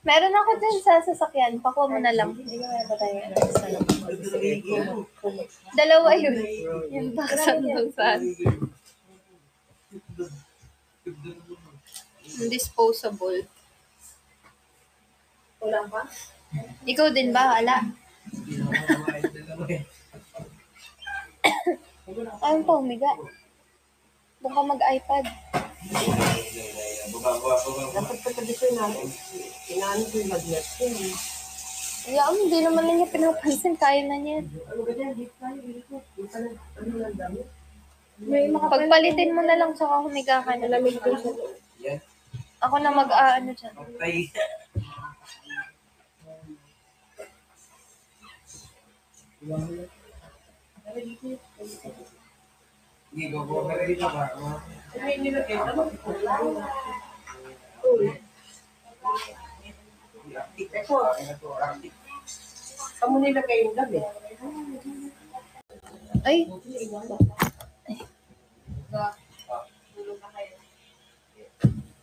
Meron ako dyan sa sasakyan. Pakuha mo na lang. Dalawa yun. Yung taksan doon sa disposable. Kulang pa? Ikaw din ba? Hala. Ayun pa, humiga. Doon ka mag-iPad. Dapat pagkadisyon natin. Kailangan ko yung magnet ko. Hindi naman lang niya pinapansin. Kaya na niya. Ano ba dyan? Dito tayo. Dito. Ano lang dami? Pagpalitin mo na lang tsaka humiga ka na. Malamig ko sa Ako na mag-ano dyan. Okay. Sige, go. Dito ba? Ay, hindi na kayo. Kamu nila kayong gabi. Ay.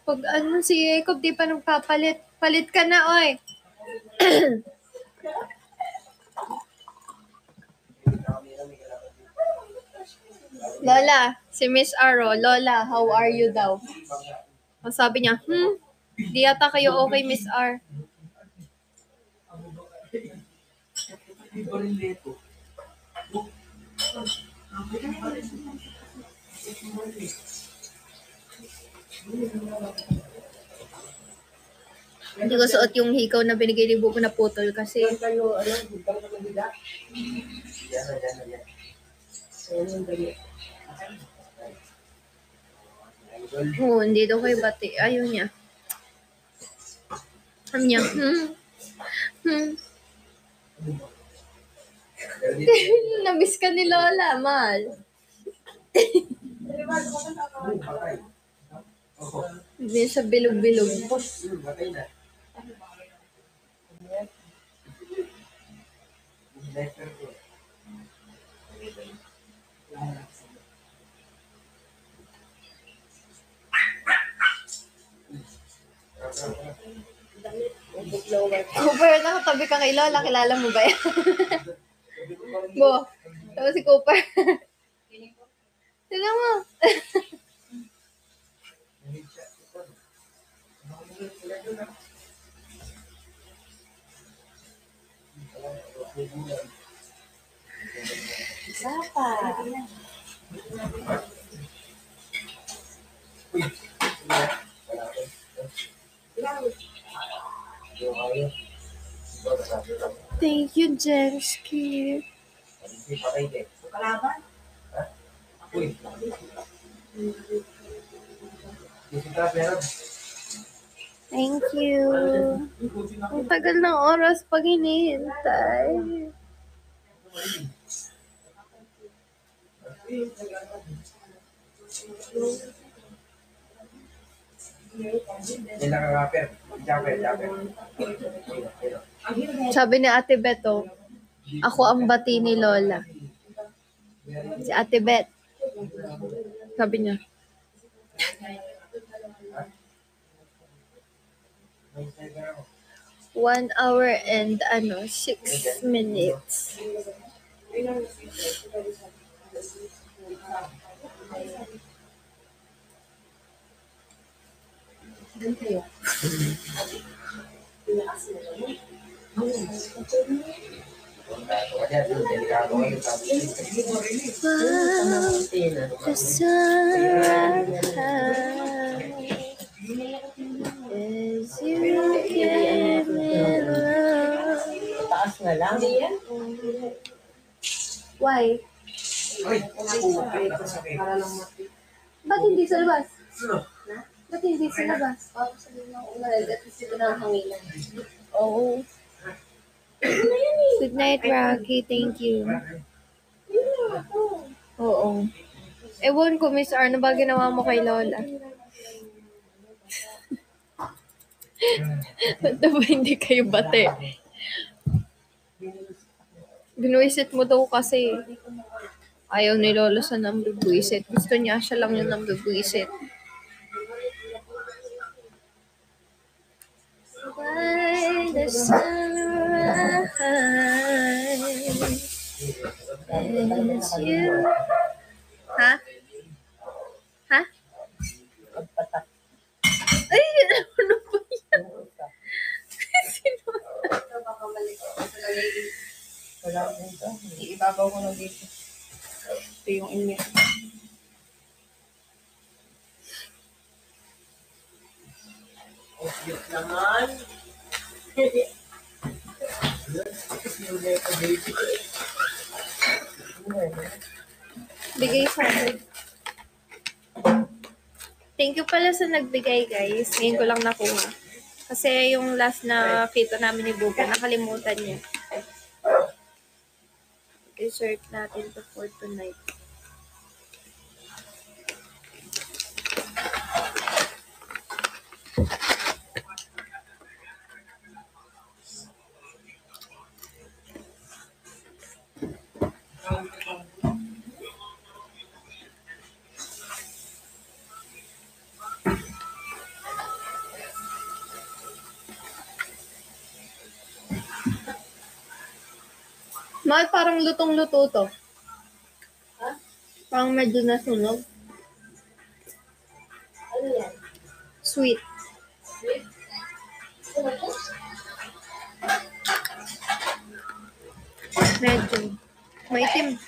Pag ano si Jacob, di pa nagpapalit. Palit ka na, oy. Lola, si Miss Aro, Lola, how are you daw? Ang sabi niya, di yata kayo okay, Miss R. Hindi ko suot yung hikaw na binigay ni Bubo na putol kasi Saan kayo, butang na Manila? Yan. So, yung dali. hindi daw kay Bati. Ayaw niya. Sabi niya, namiss ka ni Lola, mahal. Hindi siya bilog-bilog. Patay na. Sniper ko. Cooper, nakatabi ka kay Lola. Kilala mo ba yan? Bo, tapos si Cooper. Tignan mo. Isa pa. Thank you, Jensky. Patay din. Kalaban? Uy. Meron. Thank you. Ang tagal ng oras pag hinihintay. Ilang rapper. Japper. Sabi ni Ate Beto, ako ang bati ni Lola. Si Ate Bet. Sabi niya. One hour and 6 minutes. The is you give me love. Taas na lang. Why? Ba't hindi sa labas? Ba't hindi sa labas? Sabi mo, at least ito na ang hanginan. Oo. Good night, Rocky. Thank you. Oo. Ewan ko, Miss R, ano ba ginawa mo kay Lola? Ba't na ba hindi kayo bate? Binuisit mo daw kasi. Ayaw ni Lola sa nambibuisit. Gusto niya siya lang yung nambibuisit. By the sunrise, as you... Ha? Ha? Ay, ano ba yan? Sino? Baka mali ko. Wala ko dito. Iibabaw ko na dito. Ito yung inyo. Cute naman. Bigay sa akin. Thank you pala sa nagbigay, guys. Ngayon ko lang nakuha. Kasi yung last na kita namin ni Bubo, nakalimutan niya. Dessert natin to for tonight. Mahal, parang lutong-luto to. Parang medyo nasunog. Ano yan? Sweet. Medyo. Maitim.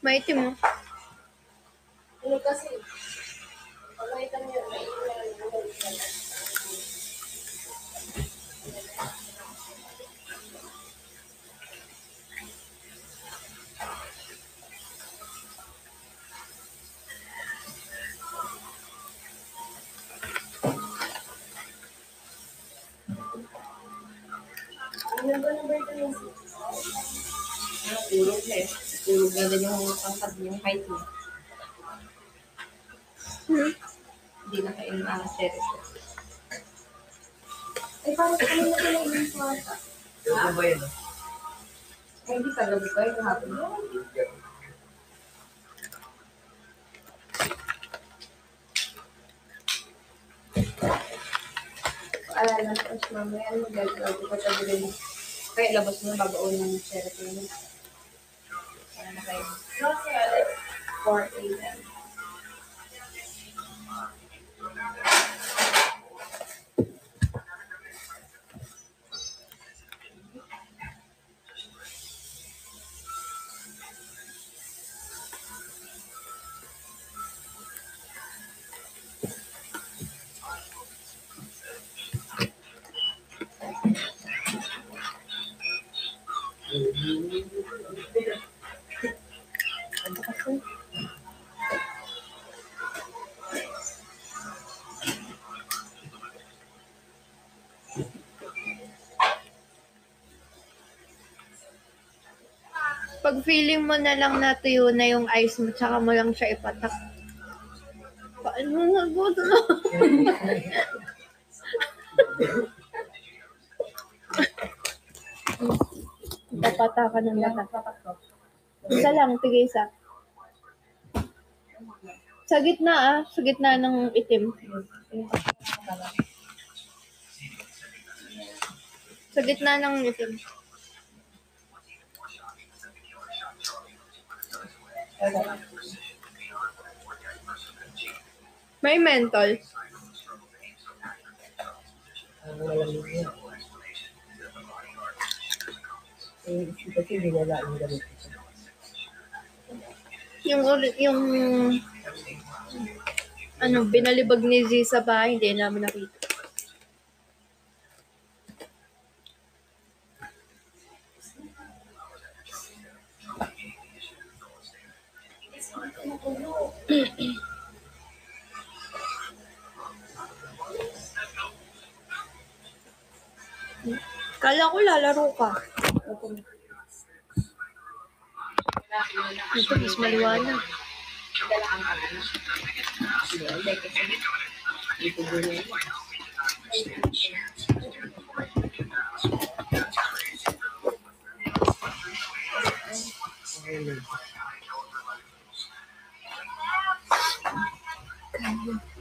Maitim, oh. Ano kasi? Wala Tulog na eh. Tulog na din yung pangkad yung height mo. Hindi na kayo series. Ay, parang kami na pala yung kwarta. Ano ba yun? Ay, hindi pa gabi ko. Yung hapon. Alala ko si mamaya. Ano magagawa ko sa rin. Kaya labas mo babaon ng therapy. Para na kayo. 4 a.m. Pag feeling mo na lang natuyo na yung ice mo, tsaka mo lang siya ipatak. Paano nga gusto mo? Papatakan ng lahat. Isa lang, tigay isa. Sa gitna sa gitna ng itim. Sa gitna ng itim. May menthol. Ang malamig niya. Kasi hindi na lang ganito. Yung binalibag ni Z sa bahay, hindi namin nakita. Kala ko lalaro ka. Ito, mas maliwanag.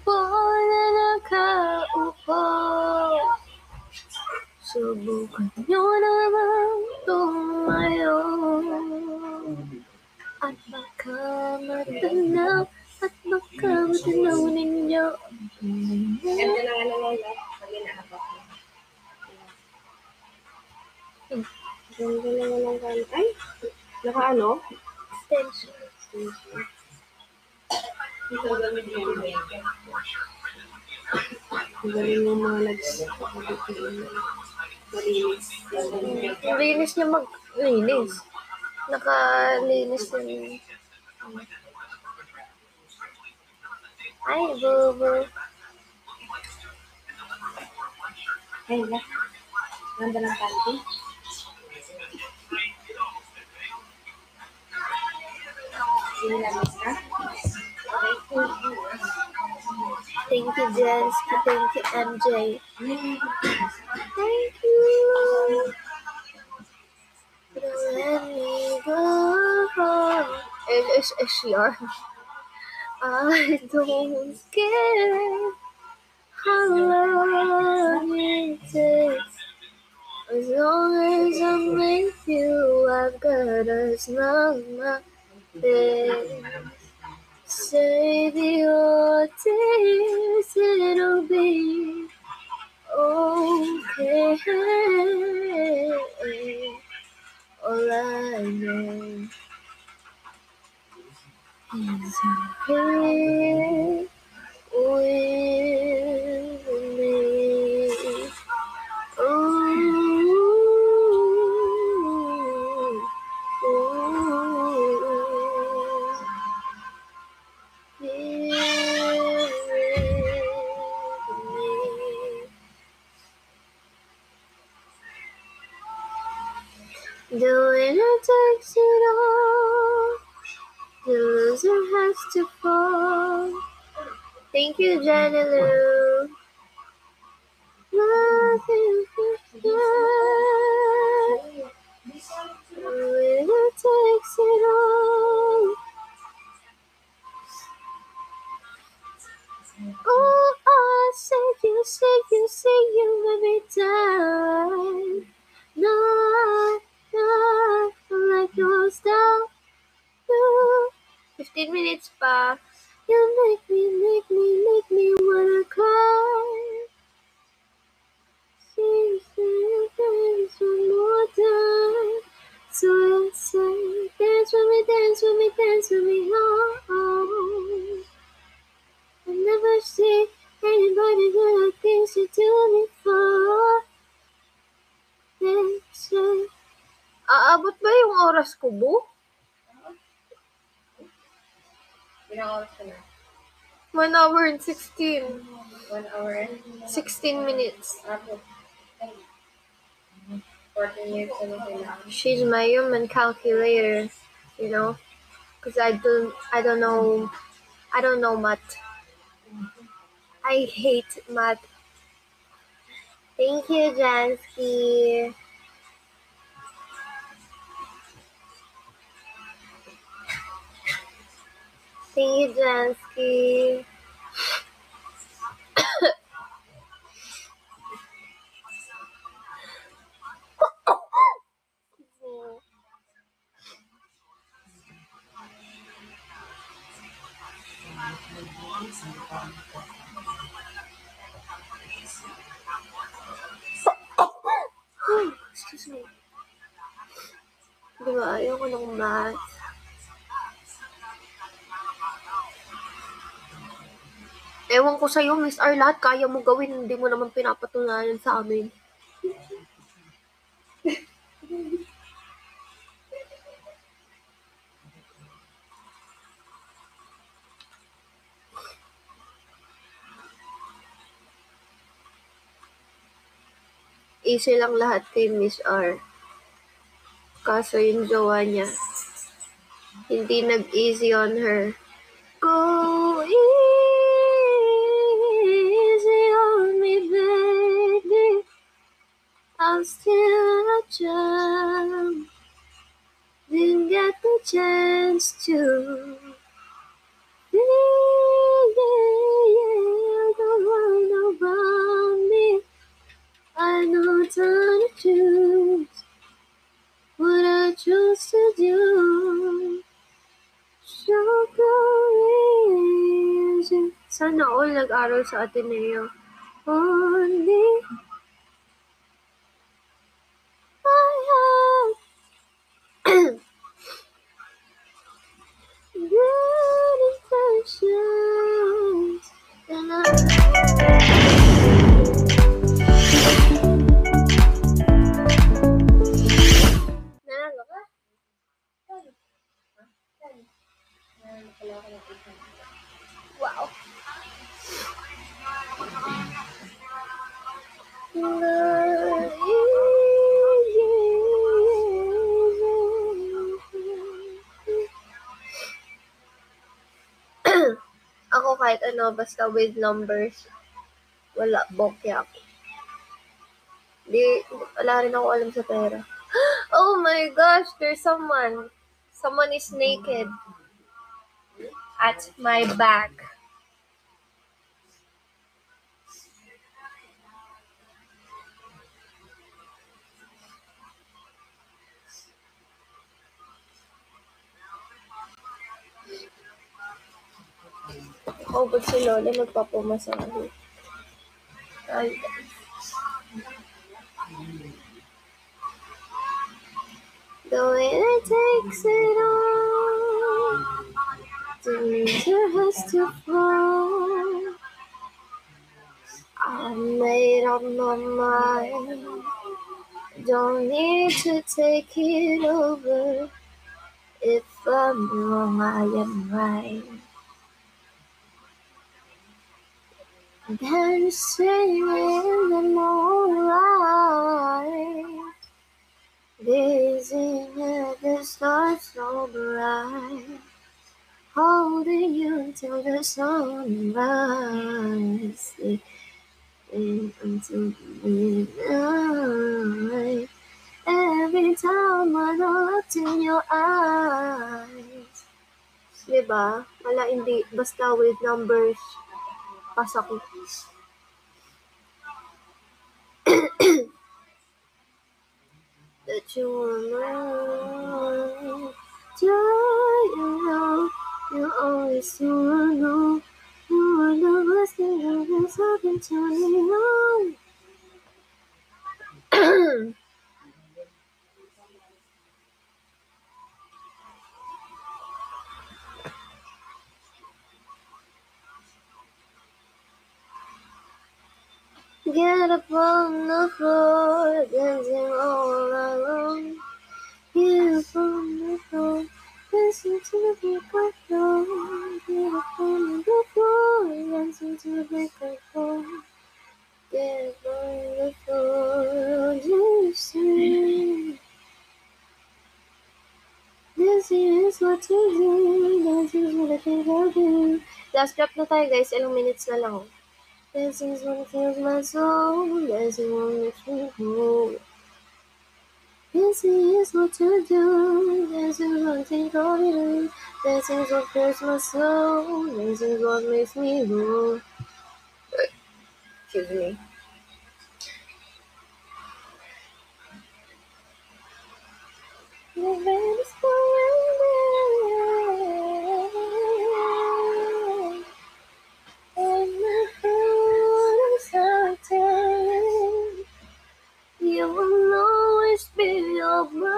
Wala nakaupo. Subukan nyo naman tumayo. At baka matanaw. At baka matanaw ninyo. Ganda na lang pag inaabak mo. Ganda na lang. Ay, naka-ano? Extension. Ito gamit yung ang galing ng mga Linis niya maglinis. Nakalinis din. Ay, bobo. Ay, na. Ganda ng panty. Sinilabas ka? Thank you, Jensky. Thank you, MJ. Thank you. Don't let me go. LSSR. I don't care how long it takes. As long as I'm with you, I've got a smile on my face. Save your tears, it'll be okay. All I know is you're here with has to fall. Thank you, Jenny Lou. Nothing can when it takes it all. Oh, I say you every time. No, like yours down. 15 minutes pa. You make me wanna cry. Sing things one more time. So I say, dance with me, oh. I never see anybody do the things you do before. They say, aabot ba yung oras ko, Bu? Ilang oras ka na? 1 hour and 16. 1 hour and 16 minutes. Apo. 14 minutes na lang kailangan. She's my human calculator, you know, because I don't know math. I hate math. Thank you, Jansky. Thank you, Jansky. Excuse me. Diba, ayoko ng math. Ewan ko sa'yo, Miss R, lahat kaya mo gawin, hindi mo naman pinapatunayan sa amin. Easy lang lahat kay Miss R. Kaso yung jowa niya, hindi nag-easy on her. Go easy on me, baby. I'm still a jump. Didn't get the chance to. Don't worry about me. I know time to choose what I choose to do. So go easy. Sana all nag-aral sa Ateneo. Only I have good intentions. And I Nanalo ka? Wow. Ako kahit ano, basta with numbers, wala, bokeh ako. Wala rin ako alam sa pera. Oh my gosh, there's someone. Someone is naked at my back. Oh, ba't si Lola nagpapumasahe? Ay. The way it takes it all, the winter has to fall. I made up my mind, don't need to take it over. If I'm wrong, I am right. Dancing in the moonlight, gazing at the stars so bright, holding until the sunrise, and until midnight. Every time I look in your eyes. Diba? Wala, hindi. Basta with numbers. Pasa ko. That you know. You always know. You are the best thing that has happened to me now. Get up on the floor, dancing all alone. Get up on the floor, dancing to the break of dawn. Get up on the floor, dancing to the break of dawn. Get up on the floor, dancing. Dancing is what you do, dancing is what I think I'll do. Last rap na tayo guys, ilang minutes na lang. Dancing is what fills my soul, dancing what makes me whole. Dancing is what you do, dancing is what I think I'll do. Dancing is what fills my soul, dancing is what makes me whole. Excuse me. The rain is falling and my heart is hurting. You will always be your mom.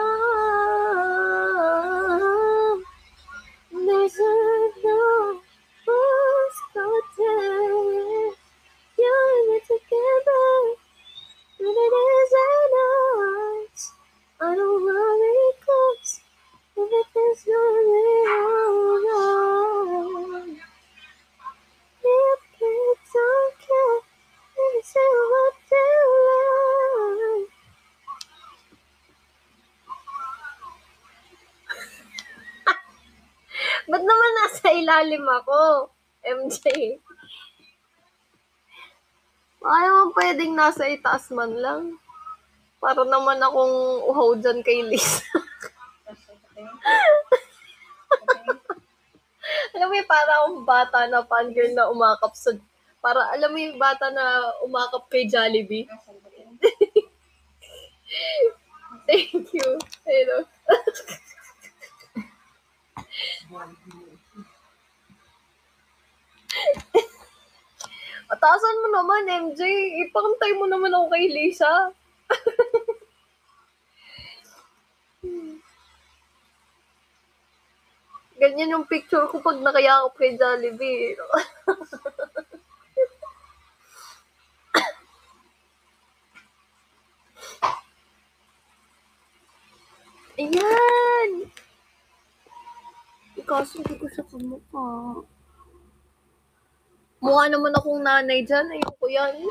There's no posture. You and me together, when it is night. I don't worry, 'cause everything's gonna be alright. If kids don't care, let me say what they like. Ba't naman nasa ilalim ako, MJ? Baka naman pwedeng nasa itaas man lang. Para naman akong uhaw dyan kay Liz. Alam mo yung para akong bata na fangirl na umakap sa... Para alam mo yung bata na umakap kay Jollibee? Thank you. Hello. Ataasan mo naman, MJ. Ipakantay mo naman ako kay Lisa. Ganyan yung picture ko pag nakayakap kay Jollibee. Ayan! Kaso hindi ko siya kamukha. Mukha naman akong nanay dyan. Ayoko yan.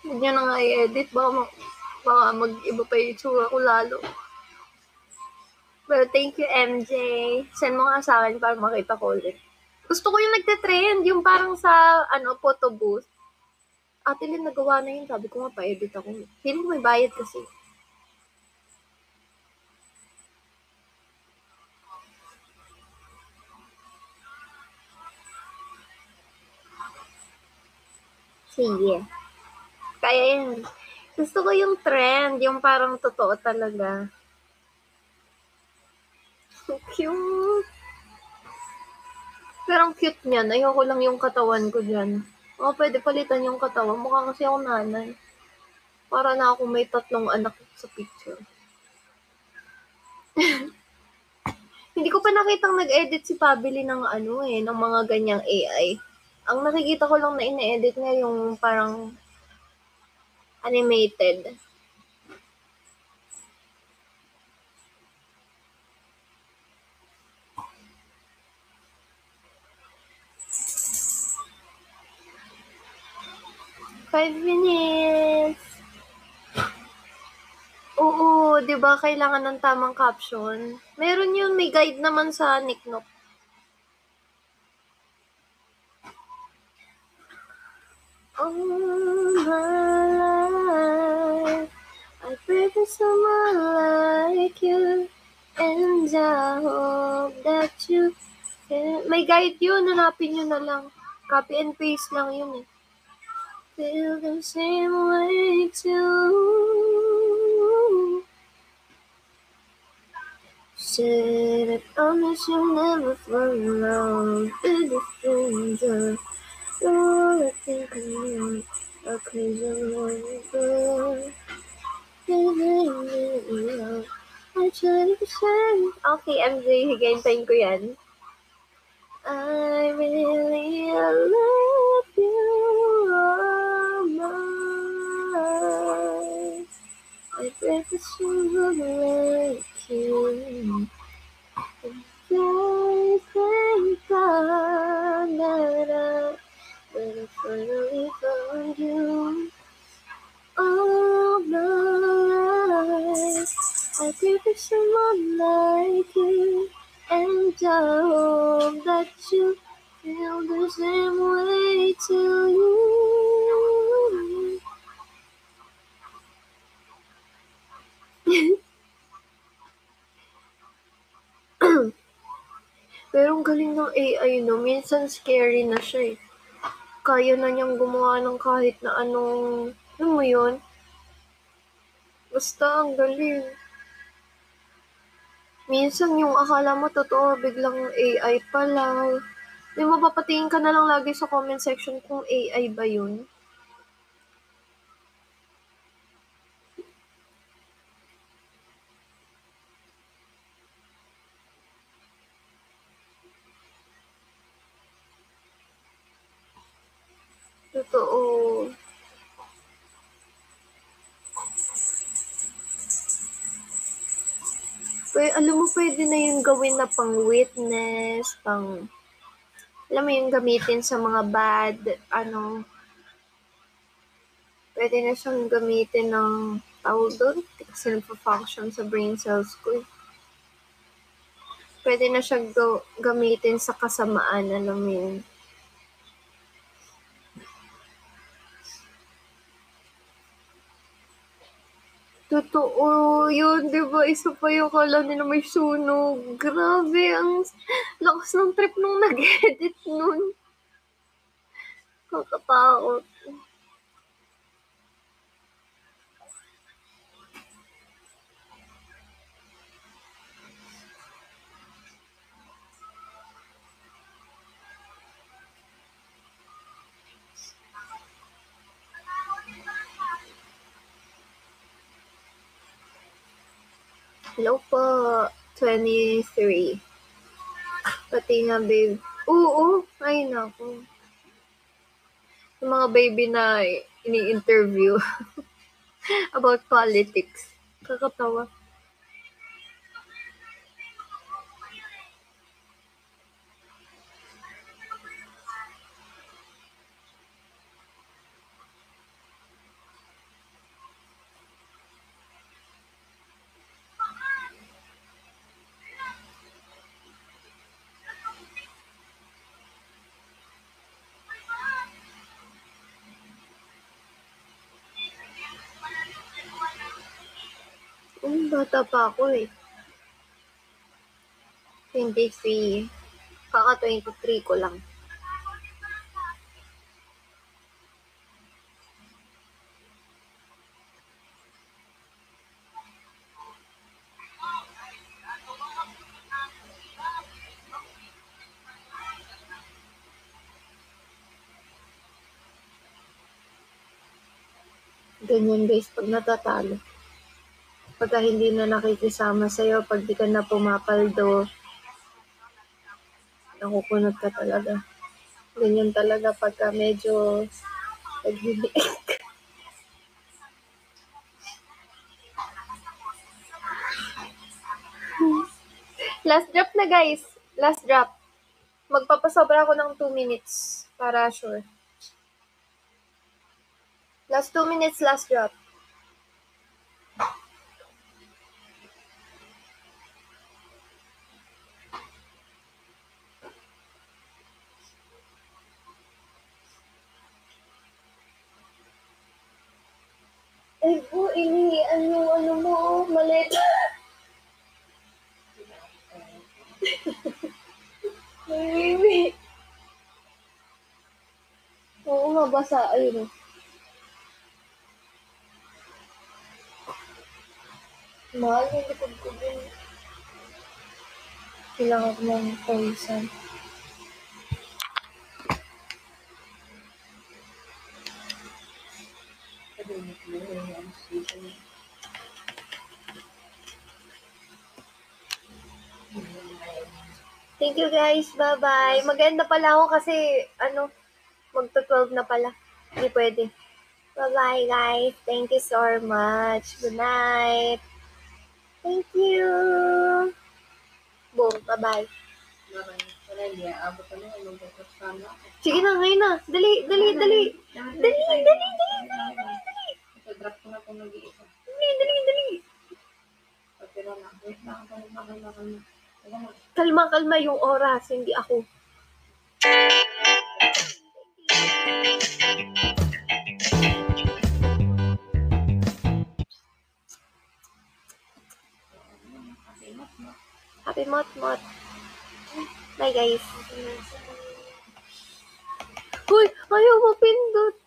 Huwag niya na nga i-edit. Baka mag-iba pa yung itsura ko lalo. Well, thank you, MJ. Send mo nga sa akin para makita ko ulit. Gusto ko yung nagte-trend. Yung parang sa photo booth. Ate Lynn, nagawa na yun. Sabi ko nga, pa-edit ako. Feeling may bayad kasi. Sige. Kaya yun. Gusto ko yung trend. Yung parang totoo talaga. So cute. Pero ang cute niyan. Ayoko lang yung katawan ko dyan. Pwede palitan yung katawan. Mukha kasi ako nanay. Para na ako may 3 anak sa picture. Hindi ko pa nakitang nag-edit si Pabili ng ng mga ganyang AI. Ang nakikita ko lang na ina-edit niya yung parang animated. Five minutes. Oo, 'di ba kailangan ng tamang caption? Meron yun, may guide naman sa Niknok. all my life. I pray for someone like you, and I hope that you can. May guide yun, hanapin nyo na lang. Copy and paste lang yun eh. Feel the same way too. Said I promise you'll never fall in love with a stranger. All I think I know, a crazy one, I try to say. Okay, MJ, higayin ko yan. I really love you, oh my. I pray for someone like you. And I thank God that I finally found you. All my life, I pray for someone like you, and I hope that you feel the same way too. Pero ang galing ng AI, no? Minsan scary na siya eh. Kaya na niyang gumawa ng kahit na anong, alam mo yun? Basta ang galing. Minsan yung akala mo totoo, biglang AI pala. Di mo papatingin ka na lang lagi sa comment section kung AI ba yun? Totoo. Alam mo, pwede na yung gawin na pang witness, alam mo yung gamitin sa mga bad, pwede na siyang gamitin ng tawag doon, kasi nagpa-function sa brain cells ko. Pwede na siyang gamitin sa kasamaan, alam mo yun. Totoo yun, di ba? Isa pa yung kala nila may sunog. Grabe, ang lakas ng trip nung nag-edit nun. Kakatakot. Hello po, 23. Pati nga babe. Oo, ay naku. Yung mga baby na ini-interview about politics. Kakatawa. Bata pa ako eh. 23. Kaka 23 ko lang. Ganyan guys, pag natatalo. Pagka hindi na nakikisama sa'yo, pag di ka na pumapaldo, nakukunod ka talaga. Ganyan talaga pagka medyo naghihik. Last drop na guys. Last drop. Magpapasobra ako ng 2 minutes para sure. Last 2 minutes, last drop. Ay po, inihian yung ano mo, maleta. Mimi. Oo nga, basa. Ayun. Mahal yung likod ko din. Kailangan ko ng poison. Thank you guys. Bye-bye. Maganda pala ako kasi, magto-12 na pala. Hindi pwede. Bye-bye guys. Thank you so much. Good night. Thank you. Boom. Bye-bye. Wala, hindi. Abot ko na. Mag-focus ka na. Sige na, ngayon na. Dali. Dali. Ito, drop ko na itong nag-iisa. Dali. Pero na. Wait lang. Kalma. Kalma yung oras. Hindi ako. Happy Mot. Bye guys. Uy, ayaw mo pindot.